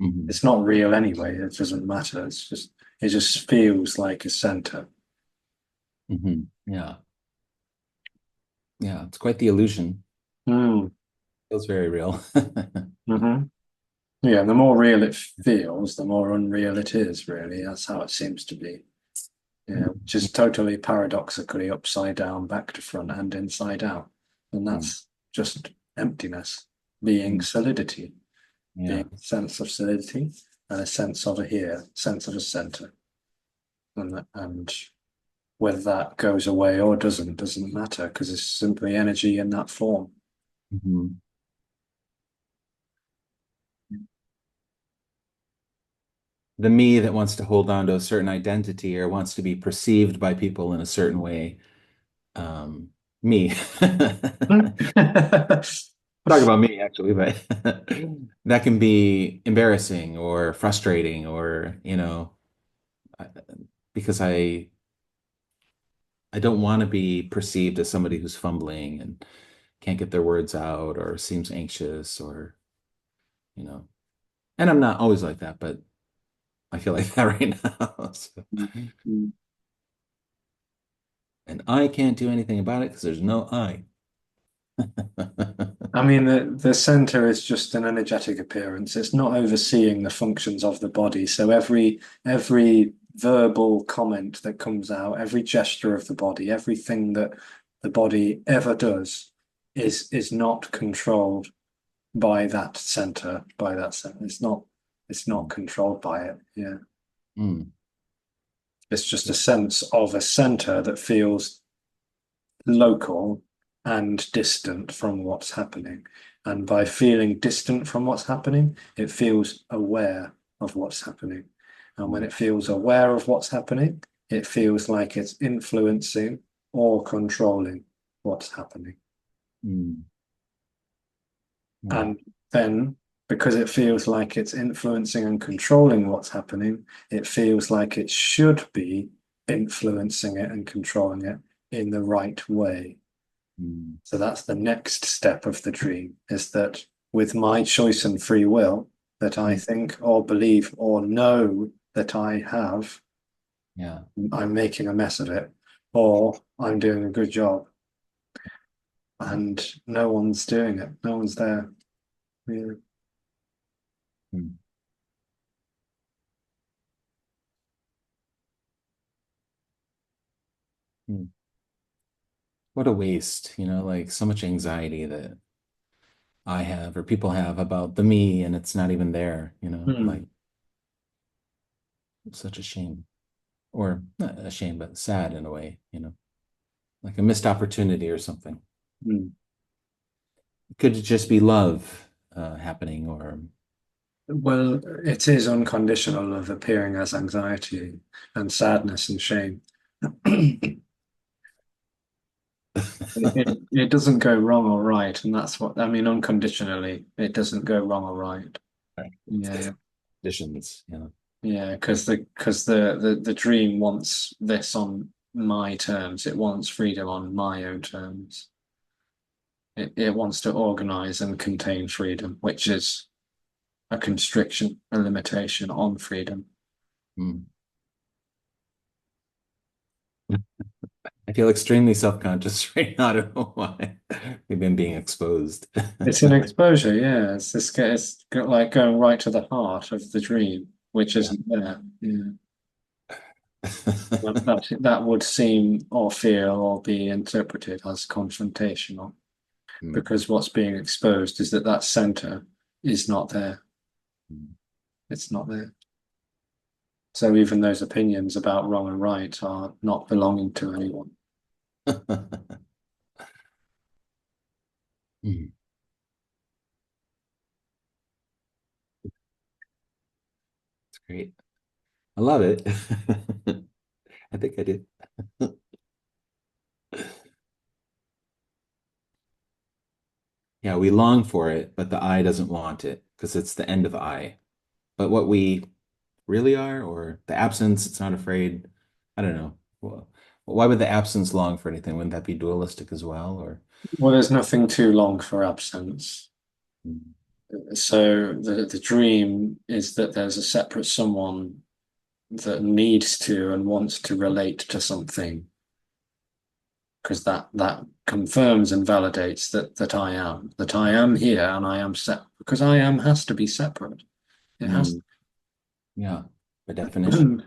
A: Mhm.
B: It's not real anyway. It doesn't matter. It just feels like a center.
A: Yeah. Yeah. It's quite the illusion.
B: Mm,
A: Feels very real.
B: hmm. Yeah, and the more real it feels, the more unreal it is, really. That's how it seems to be. Yeah, which is totally paradoxically upside down, back to front, and inside out. And
A: Mhm.
B: that's just emptiness, being
A: Mhm.
B: solidity, being
A: Yeah.
B: a sense of solidity and a sense of a here, sense of a center. And whether that goes away or doesn't matter because it's simply energy in that form.
A: Mhm. The me that wants to hold on to a certain identity or wants to be perceived by people in a certain way. Me. Talk about me actually, but that can be embarrassing or frustrating or, because I don't want to be perceived as somebody who's fumbling and can't get their words out or seems anxious or, you know. And I'm not always like that, but I feel like that right now. So, and I can't do anything about it because there's no I.
B: I mean, the center is just an energetic appearance. It's not overseeing the functions of the body. So every verbal comment that comes out, every gesture of the body, everything that the body ever does is not controlled by that center, by that center. It's not controlled by it. Yeah.
A: Mm,
B: It's just a sense of a center that feels local and distant from what's happening. And by feeling distant from what's happening, it feels aware of what's happening. And when
A: mm,
B: it feels aware of what's happening, it feels like it's influencing or controlling what's happening.
A: mm, mm,
B: And then because it feels like it's influencing and controlling what's happening. It feels like it should be influencing it and controlling it in the right way.
A: Mm.
B: So that's the next step of the dream, is that with my choice and free will, that I
A: Mm.
B: think or believe or know that I have,
A: Yeah.
B: I'm making a mess of it, or I'm doing a good job, and no one's doing it. No one's there. Yeah.
A: Mm. Mm. What a waste, like so much anxiety that I have or people have about the me and it's not even there, like
B: Hmm.
A: such a shame. Or not a shame, but sad in a way, like a missed opportunity or something.
B: Hmm.
A: Could it just be love happening or
B: Well, it is unconditional of appearing as anxiety and sadness and shame. It doesn't go wrong or right, and that's what I mean. Unconditionally, it doesn't go wrong or right. Yeah,
A: conditions,
B: yeah, because the dream wants this on my terms. It wants freedom on my own terms. It wants to organize and contain freedom, which is a constriction, a limitation on freedom.
A: Mm. I feel extremely self-conscious right now. I don't know why. Maybe I'm being exposed.
B: It's an exposure, yeah. It's like going right to the heart of the dream, which
A: Yeah.
B: isn't there. Yeah. That would seem or feel or be interpreted as confrontational
A: Mm.
B: because what's being exposed is that that center is not there.
A: Mm.
B: It's not there. So even those opinions about wrong and right are not belonging to anyone.
A: Mm. It's great. I love it. I think I do. Yeah, we long for it, but the eye doesn't want it because it's the end of the eye. But what we really are, or the absence, it's not afraid. I don't know. Well, why would the absence long for anything? Wouldn't that be dualistic as well? Or
B: Well, there's nothing too long for absence.
A: mm.
B: So the dream is that there's a separate someone that needs to and wants to relate to something because that confirms and validates that I am here and I am set because I am has to be separate. It has
A: Mm. Yeah, by definition.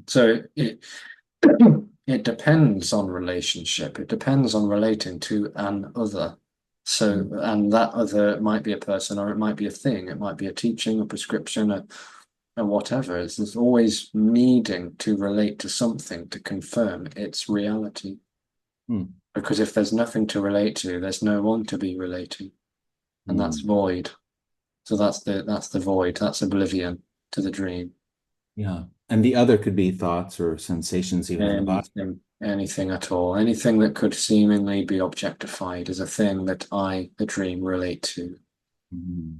B: so it depends on relationship. It depends on relating to an other. So
A: Mm.
B: and that other might be a person or it might be a thing. It might be a teaching, a prescription, a whatever. It's always needing to relate to something to confirm its reality.
A: Mm.
B: Because if there's nothing to relate to, there's no one to be relating, and that's
A: Mm.
B: void. So that's the void. That's oblivion to the dream.
A: Yeah. And the other could be thoughts or sensations even in the body.
B: Anything at all, anything that could seemingly be objectified is a thing that I, the dream, relate to.
A: Mm.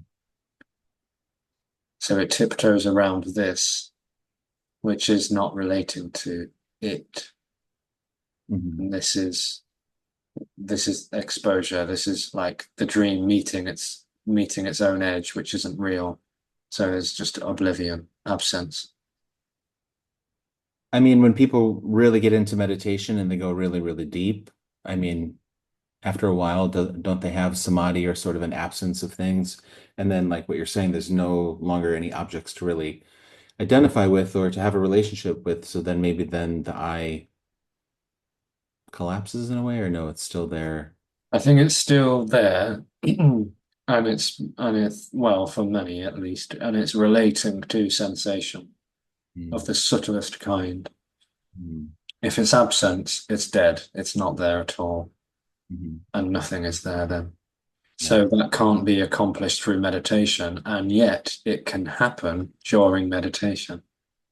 B: So it tiptoes around this, which is not relating to it.
A: Mhm.
B: And this is exposure. This is like the dream meeting its own edge, which isn't real. So it's just oblivion, absence.
A: I mean, when people really get into meditation and they go really, really deep, I mean, after a while, don't they have samadhi or sort of an absence of things? And then, like what you're saying, there's no longer any objects to really identify with or to have a relationship with. So then maybe then the I collapses in a way, or no, it's still there.
B: I think it's still there, and it's well for many at least, and it's relating to sensation of
A: Mm.
B: the subtlest kind.
A: Mm.
B: If it's absent, it's dead. It's not there at all,
A: Mhm.
B: and nothing is there then.
A: Yeah.
B: So that can't be accomplished through meditation, and yet it can happen during meditation,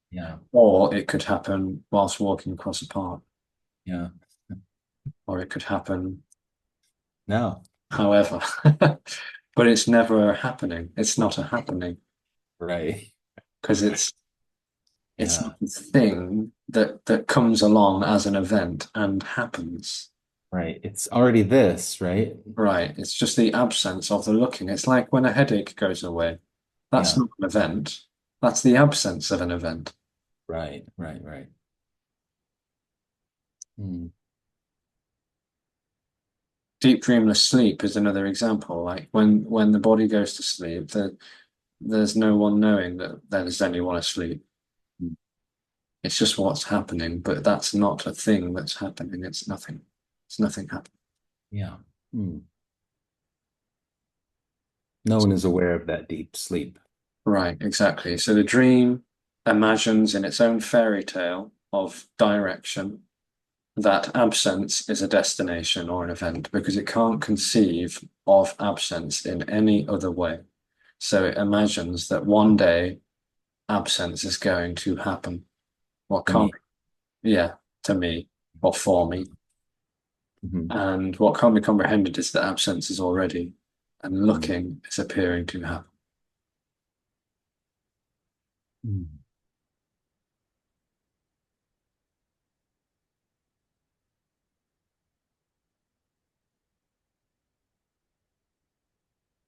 A: Yeah.
B: or it could happen whilst walking across a park,
A: Yeah.
B: or it could happen
A: No.
B: however. but it's never happening. It's not a happening
A: Right.
B: because it's not
A: Yeah.
B: a thing that comes along as an event and happens.
A: Right. It's already this, right?
B: Right. It's just the absence of the looking. It's like when a headache goes away. That's
A: Yeah.
B: not an event. That's the absence of an event.
A: Right. Right. Right. Hmm.
B: Deep dreamless sleep is another example. Like when the body goes to sleep, there's no one knowing that there's anyone asleep. It's just what's happening, but that's not a thing that's happening. It's nothing. It's nothing happening.
A: Yeah. Hmm. No one is aware of that deep sleep.
B: Right, exactly. So the dream imagines in its own fairy tale of direction that absence is a destination or an event because it can't conceive of absence in any other way. So it imagines that one day absence is going to happen. What
A: For
B: can't,
A: me.
B: yeah, to me or for me.
A: Mhm.
B: And what can't be comprehended is that absence is already, and
A: Mhm.
B: looking is appearing to happen.
A: Mhm.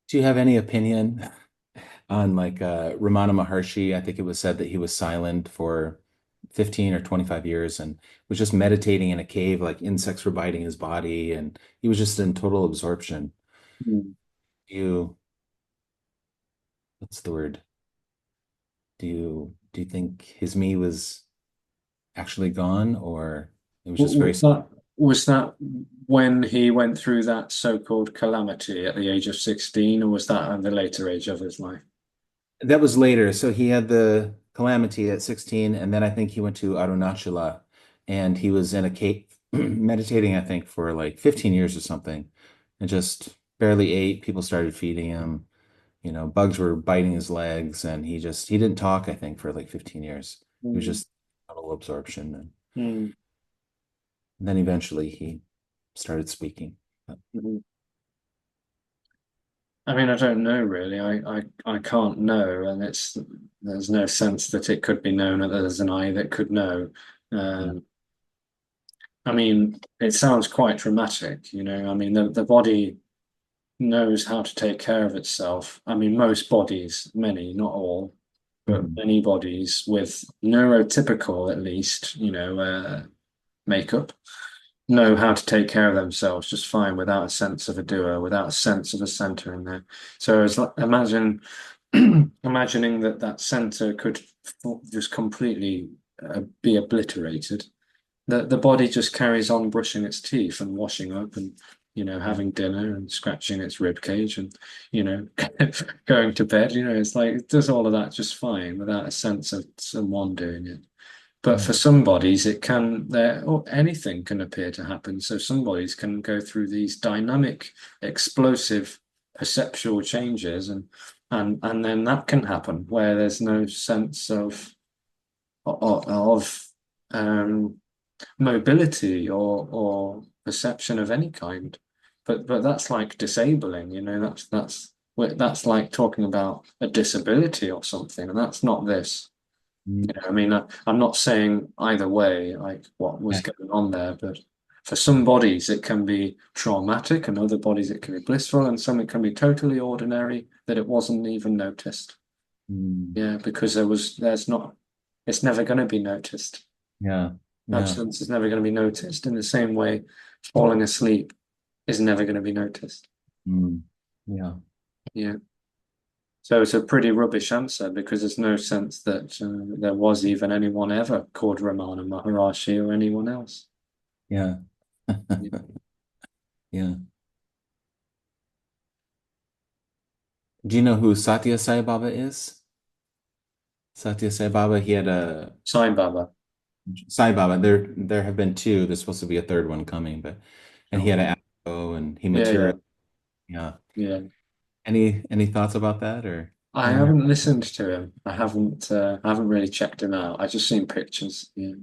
A: Do you have any opinion on like Ramana Maharshi? I think it was said that he was silent for 15 or 25 years and was just meditating in a cave, like insects were biting his body, and he was just in total absorption.
B: Mm.
A: You, what's the word? Do you think his me was actually gone, or it was just very
B: Was that when he went through that so-called calamity at the age of 16, or was that at the later age of his life?
A: that was later. So he had the calamity at 16, and then I think he went to Arunachala and he was in a cave meditating, I think, for like 15 years or something, and just barely ate. People started feeding him, bugs were biting his legs, and he didn't talk, I think, for like 15 years. He was
B: Mm.
A: just total absorption. And
B: Mm.
A: then eventually he started speaking. But,
B: Mhm. I mean, I don't know really. I can't know, and there's no sense that it could be known that there's an eye that could know.
A: yeah.
B: Um, I mean, it sounds quite dramatic, you know. I mean, the body knows how to take care of itself. I mean, most bodies, many, not all, but
A: Mhm.
B: many bodies with neurotypical, at least, makeup, know how to take care of themselves just fine without a sense of a doer, without a sense of a center in there. So it's like imagining that that center could just completely be obliterated. The body just carries on brushing its teeth and washing up and having dinner and scratching its rib cage and you know going to bed. It's like it does all of that just fine without a sense of someone doing it. But
A: Yeah.
B: for some bodies, it can there or anything can appear to happen. So some bodies can go through these dynamic, explosive perceptual changes, and then that can happen where there's no sense of um, mobility or perception of any kind. But that's like disabling. That's like talking about a disability or something, and that's not this.
A: Mm.
B: I mean, I'm not saying either way, like what was
A: Yeah.
B: going on there, but for some bodies it can be traumatic, and other bodies it can be blissful, and some it can be totally ordinary that it wasn't even noticed.
A: Mm.
B: Yeah, because there's not, it's never going to be noticed.
A: Yeah. Yeah.
B: Absence is never going to be noticed in the same way falling asleep is never going to be noticed.
A: Mm. Yeah.
B: Yeah. So it's a pretty rubbish answer because there's no sense that there was even anyone ever called Ramana Maharishi or anyone else.
A: Yeah.
B: Yeah.
A: Yeah. Do you know who Satya Sai Baba is? Satya Sai Baba, he had a
B: Sai Baba.
A: Sai Baba. There have been two. There's supposed to be a third one coming, and he
B: Sure.
A: had an afro and he
B: Yeah, yeah,
A: material. Yeah.
B: yeah.
A: Any thoughts about that or
B: I
A: hearing her?
B: haven't listened to him. I haven't really checked him out. I just seen pictures. Yeah.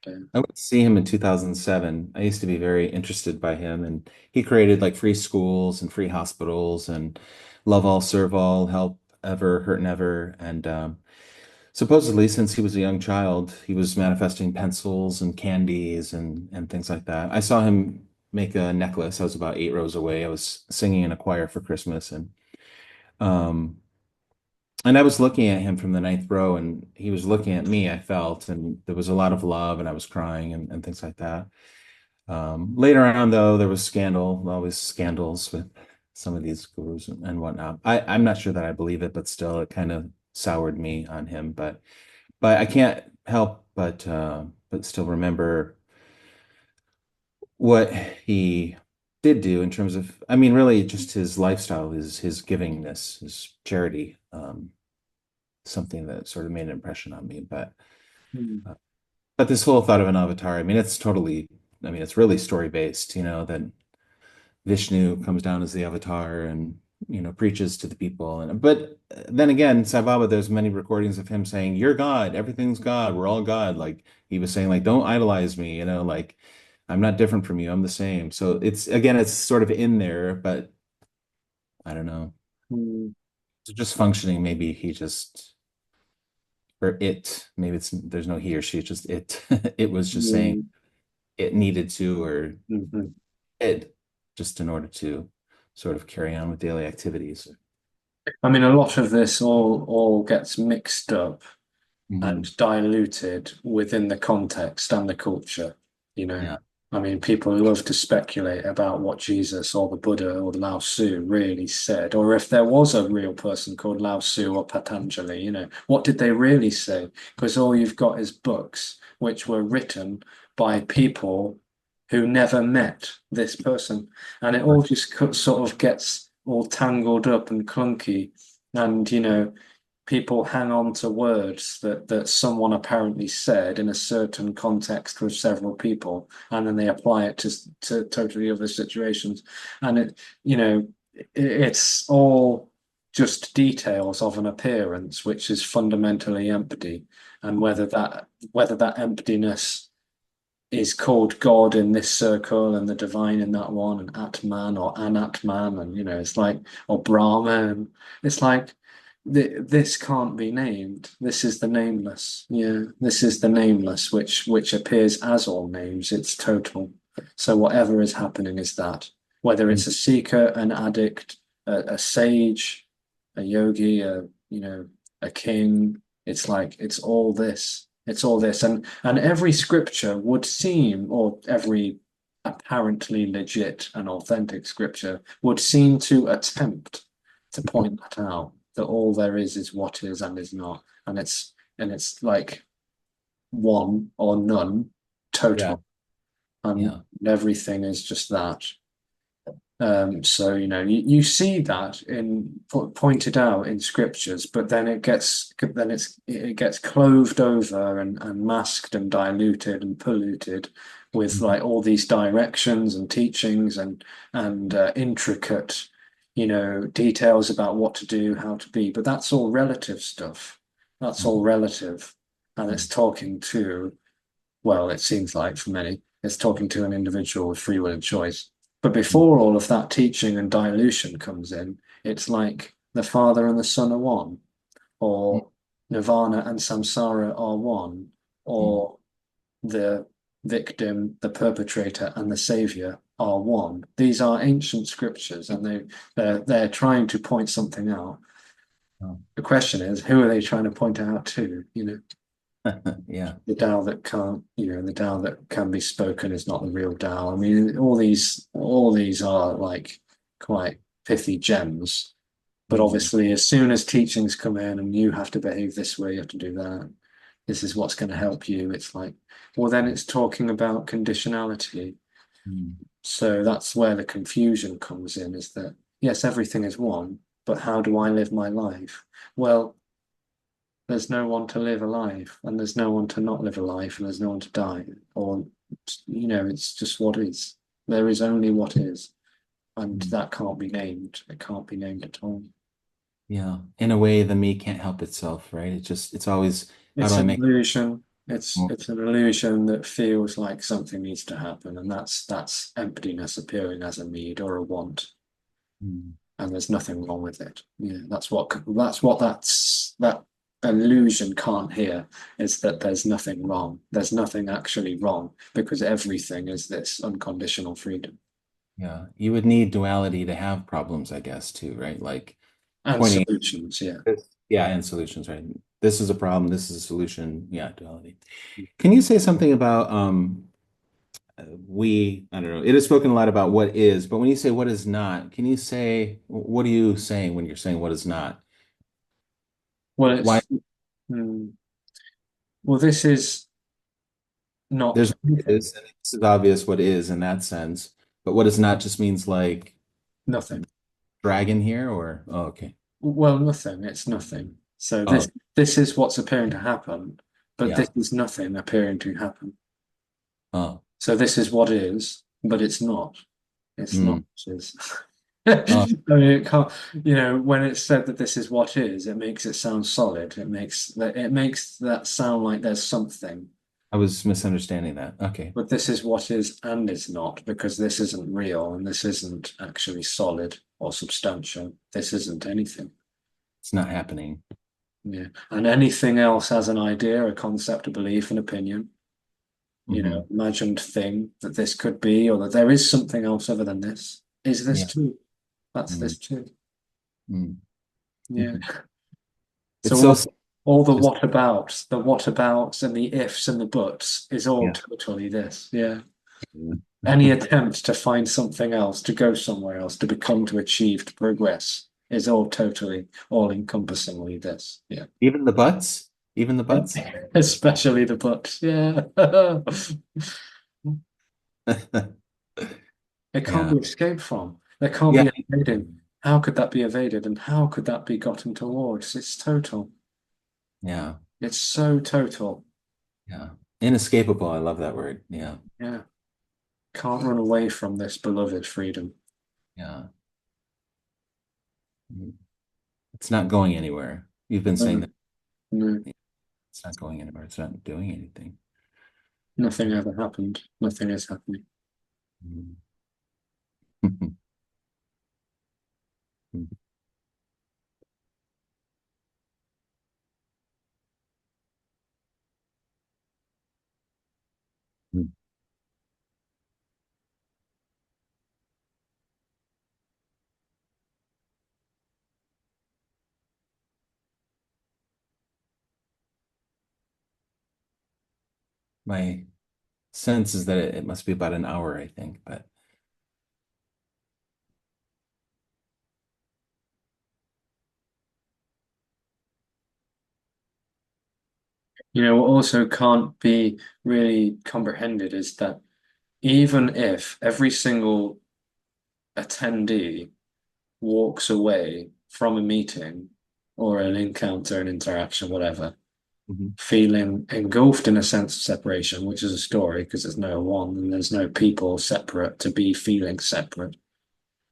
B: Yeah.
A: I went to see him in 2007. I used to be very interested by him, and he created like free schools and free hospitals and love all, serve all, help ever, hurt never. And supposedly, since he was a young child, he was manifesting pencils and candies and things like that. I saw him make a necklace. I was about 8 rows away. I was singing in a choir for Christmas, um, and I was looking at him from the ninth row, and he was looking at me. I felt, and there was a lot of love, and I was crying and things like that. Later on, though, there was scandal, always scandals with some of these gurus and whatnot. I'm not sure that I believe it, but still, it kind of soured me on him. But I can't help but still remember what he did do in terms of, I mean, really just his lifestyle, his givingness, his charity, something that sort of made an impression on me.
B: Mm.
A: Uh, but this whole thought of an avatar, I mean, it's totally, I mean, it's really story based, that Vishnu comes down as the avatar and preaches to the people. And but then again, Sai Baba, there's many recordings of him saying, "You're God, everything's God, we're all God." Like he was saying, like, "Don't idolize me," like I'm not different from you, I'm the same. So it's again, it's sort of in there, but I don't know.
B: Mm.
A: It's just functioning. Maybe he just or it. Maybe it's there's no he or she. It's just it. It was just saying
B: Mm.
A: it needed to or
B: Mhm.
A: it just in order to sort of carry on with daily activities.
B: I mean, a lot of this all gets mixed up
A: Mhm.
B: and diluted within the context and the culture, you know.
A: Yeah.
B: I mean, people love to speculate about what Jesus or the Buddha or Lao Tzu really said, or if there was a real person called Lao Tzu or Patanjali, what did they really say? Because all you've got is books which were written by people who never met this person, and it all just sort of gets all tangled up and clunky, and people hang on to words that someone apparently said in a certain context with several people, and then they apply it to totally other situations, and it's all just details of an appearance which is fundamentally empty, and whether that emptiness is called God in this circle and the divine in that one, and Atman or Anatman, and it's like, or Brahman. It's like this can't be named. This is the nameless. Yeah, this is the nameless, which appears as all names. It's total. So whatever is happening is that. Whether
A: Mm.
B: it's a seeker, an addict, a sage, a yogi, a king, it's like it's all this. It's all this, and every scripture would seem, or every apparently legit and authentic scripture would seem to attempt to point that out, that all there is what is and is not, and it's like one or none,
A: Yeah.
B: total, and
A: Yeah.
B: everything is just that. So you see that pointed out in scriptures, but then it gets cloved over and masked and diluted and polluted with
A: Mhm.
B: like all these directions and teachings and intricate details about what to do, how to be. But that's all relative stuff. That's all
A: Mhm.
B: relative, and it's
A: Mhm.
B: talking to, well, it seems like for many, it's talking to an individual with free will and choice. But before all of that teaching and dilution comes in, it's like the Father and the Son are one,
A: Mhm.
B: or Nirvana and Samsara are one,
A: Mhm.
B: or the victim, the perpetrator, and the savior are one. These are ancient scriptures, and they're trying to point something out.
A: Oh.
B: The question is, who are they trying to point out to?
A: Yeah.
B: The Tao that can't, the Tao that can be spoken is not the real Tao. I mean, all these are like quite pithy gems. But
A: Mhm.
B: obviously, as soon as teachings come in and you have to behave this way, you have to do that. This is what's going to help you. It's like, well, then it's talking about conditionality.
A: Mhm.
B: So that's where the confusion comes in, is that yes, everything is one, but how do I live my life? Well, there's no one to live a life, and there's no one to not live a life, and there's no one to die, or it's just what is. There is only what is, and
A: Mhm.
B: that can't be named. It can't be named at all.
A: Yeah. In a way, the me can't help itself, right? It's always, how do
B: It's
A: I
B: an
A: make,
B: illusion. It's an illusion that feels like something needs to happen, and that's emptiness appearing as a need or a want,
A: Mm.
B: and there's nothing wrong with it. Yeah, that illusion can't hear, is that there's nothing wrong. There's nothing actually wrong because everything is this unconditional freedom
A: Yeah, you would need duality to have problems, I guess, too, right? Like
B: and
A: pointing,
B: solutions. Yeah.
A: yeah, and solutions, right? This is a problem, this is a solution. Yeah, duality. Can you say something about I don't know, it is spoken a lot about what is, but when you say what is not, can you say what are you saying when you're saying what is not?
B: Well,
A: Why
B: mm, well, this is not
A: there's what
B: anything,
A: is, and this is obvious what is in that sense, but what is not just means like
B: nothing.
A: dragon here or oh, okay.
B: Well, nothing. It's nothing. So
A: Oh,
B: this is what's appearing to happen, but this
A: yeah.
B: is nothing appearing to happen.
A: Oh,
B: So this is what is, but it's not. It's not
A: mm,
B: what is.
A: oh,
B: I mean, it can't, when it's said that this is what is, it makes it sound solid. It makes that sound like there's something,
A: I was misunderstanding that. Okay.
B: but this is what is and is not, because this isn't real and this isn't actually solid or substantial. This isn't anything.
A: It's not happening.
B: Yeah. And anything else as an idea, a concept, a belief, an opinion,
A: Hmm.
B: imagined thing that this could be, or that there is something else other than this, is this
A: Yeah.
B: too. That's
A: Mm,
B: this too.
A: mm,
B: Yeah.
A: mhm.
B: So
A: It's so
B: all the
A: just
B: what abouts, the what abouts and the ifs and the buts is all
A: yeah.
B: totally this. Yeah.
A: Mm.
B: Any attempt to find something else, to go somewhere else, to become, to achieve, to progress is all totally, all encompassingly this. Yeah.
A: Even the butts? Even the butts?
B: Especially the buts. Yeah. It can't
A: Yeah.
B: be escaped from. There can't
A: Yeah.
B: be evading. How could that be evaded? And how could that be gotten towards? It's total.
A: Yeah.
B: It's so total.
A: Yeah. Inescapable. I love that word. Yeah.
B: Yeah. Can't run away from this beloved freedom.
A: Yeah. Mm. It's not going anywhere. You've been saying
B: No,
A: that
B: no,
A: it's not going anywhere. It's not doing anything.
B: nothing ever happened. Nothing is happening.
A: Mm. My sense is that it must be about an hour, I think, but
B: What also can't be really comprehended is that even if every single attendee walks away from a meeting or an encounter, an interaction, whatever,
A: mhm,
B: feeling engulfed in a sense of separation, which is a story because there's no one and there's no people separate to be feeling separate.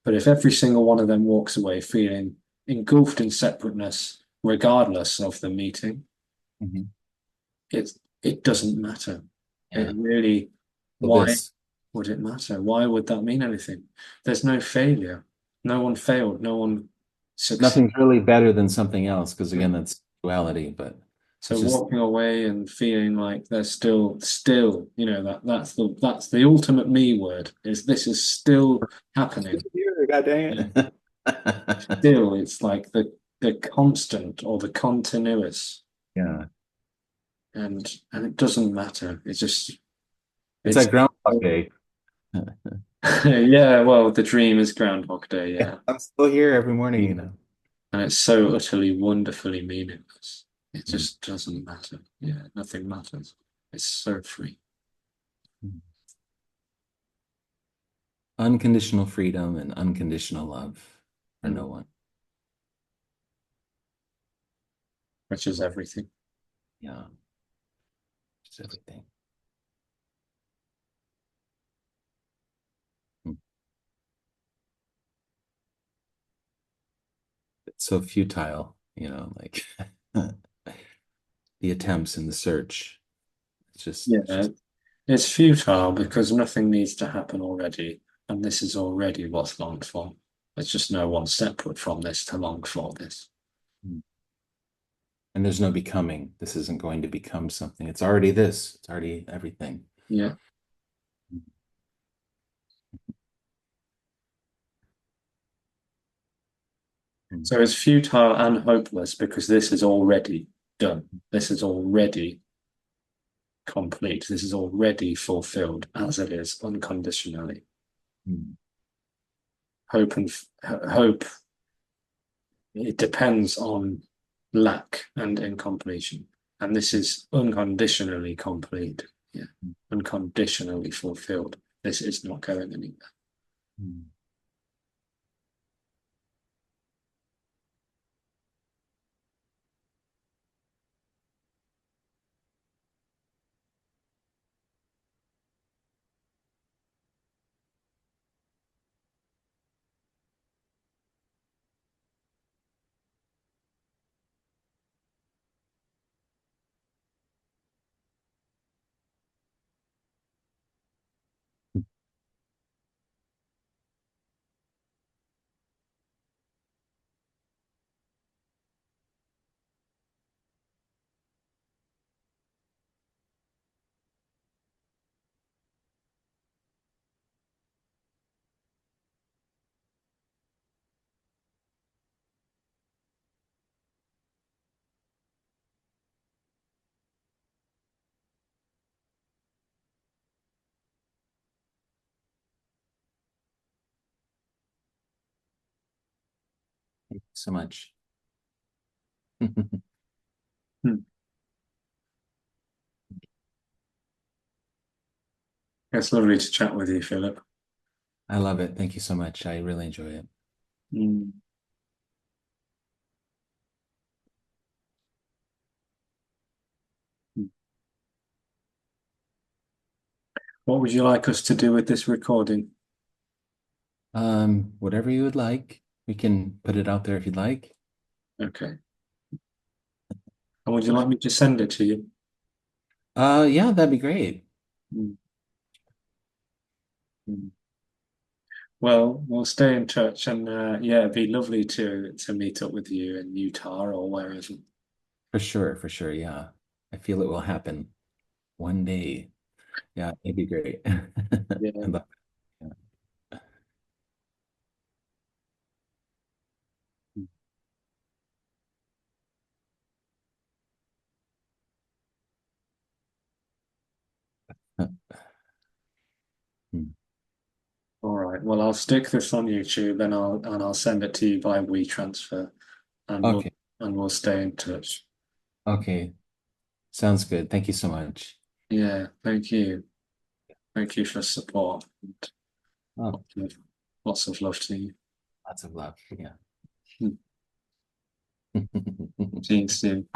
B: But if every single one of them walks away feeling engulfed in separateness, regardless of the meeting,
A: mhm.
B: it it doesn't matter. It
A: Yeah.
B: really,
A: So
B: why
A: this,
B: would it matter? Why would that mean anything? There's no failure. No one failed. No one succeeded.
A: nothing's really better than something else, because again, that's duality, but
B: So
A: it's just
B: walking away and feeling like there's still, that's the ultimate me word, is this is still happening.
A: here, God
B: Yeah.
A: dang it.
B: Still, it's like the constant or the continuous,
A: Yeah.
B: and it doesn't matter.
A: It's
B: It's
A: like Groundhog Day.
B: yeah, well, the dream is Groundhog Day,
A: Yeah,
B: yeah.
A: I'm still here every morning.
B: And it's so utterly wonderfully meaningless. It
A: Mm.
B: just doesn't matter. Yeah, nothing matters. It's so free,
A: Unconditional freedom and unconditional love for
B: mm,
A: no one.
B: which is everything.
A: Yeah, just everything. Mm. It's so futile, like the attempts and the search. It's
B: Yeah,
A: just
B: it's futile because nothing needs to happen already, and this is already what's longed for. There's just no one separate from this to long for this.
A: and there's no becoming. This isn't going to become something. It's already this. It's already everything.
B: Yeah.
A: Mm.
B: So it's futile and hopeless because this is already done. This is already complete. This is already fulfilled as it is unconditionally.
A: Mm.
B: Hope and hope, it depends on lack and incompletion. And this is unconditionally complete. Yeah. Unconditionally fulfilled. This is not going anywhere.
A: Mm. Thank you so much.
B: Hmm. It's lovely to chat with you, Philip.
A: I love it. Thank you so much. I really enjoy it.
B: Hmm. What would you like us to do with this recording?
A: Whatever you would like, we can put it out there if you'd like.
B: Okay. And would you like me to send it to you?
A: Yeah, that'd be great.
B: Hmm. Hmm. Well, we'll stay in touch, and yeah, it'd be lovely to meet up with you in Utah or wherever.
A: For sure, for sure. Yeah. I feel it will happen one day. Yeah, it'd be great.
B: Yeah.
A: I love it. Hmm.
B: All right. Well, I'll stick this on YouTube, and I'll send it to you by WeTransfer, and
A: Okay.
B: we'll stay in touch.
A: Okay. Sounds good. Thank you so much.
B: Yeah. Thank you. Thank you for support. And
A: Oh,
B: lots of love to you.
A: lots of love. Yeah.
B: See you soon.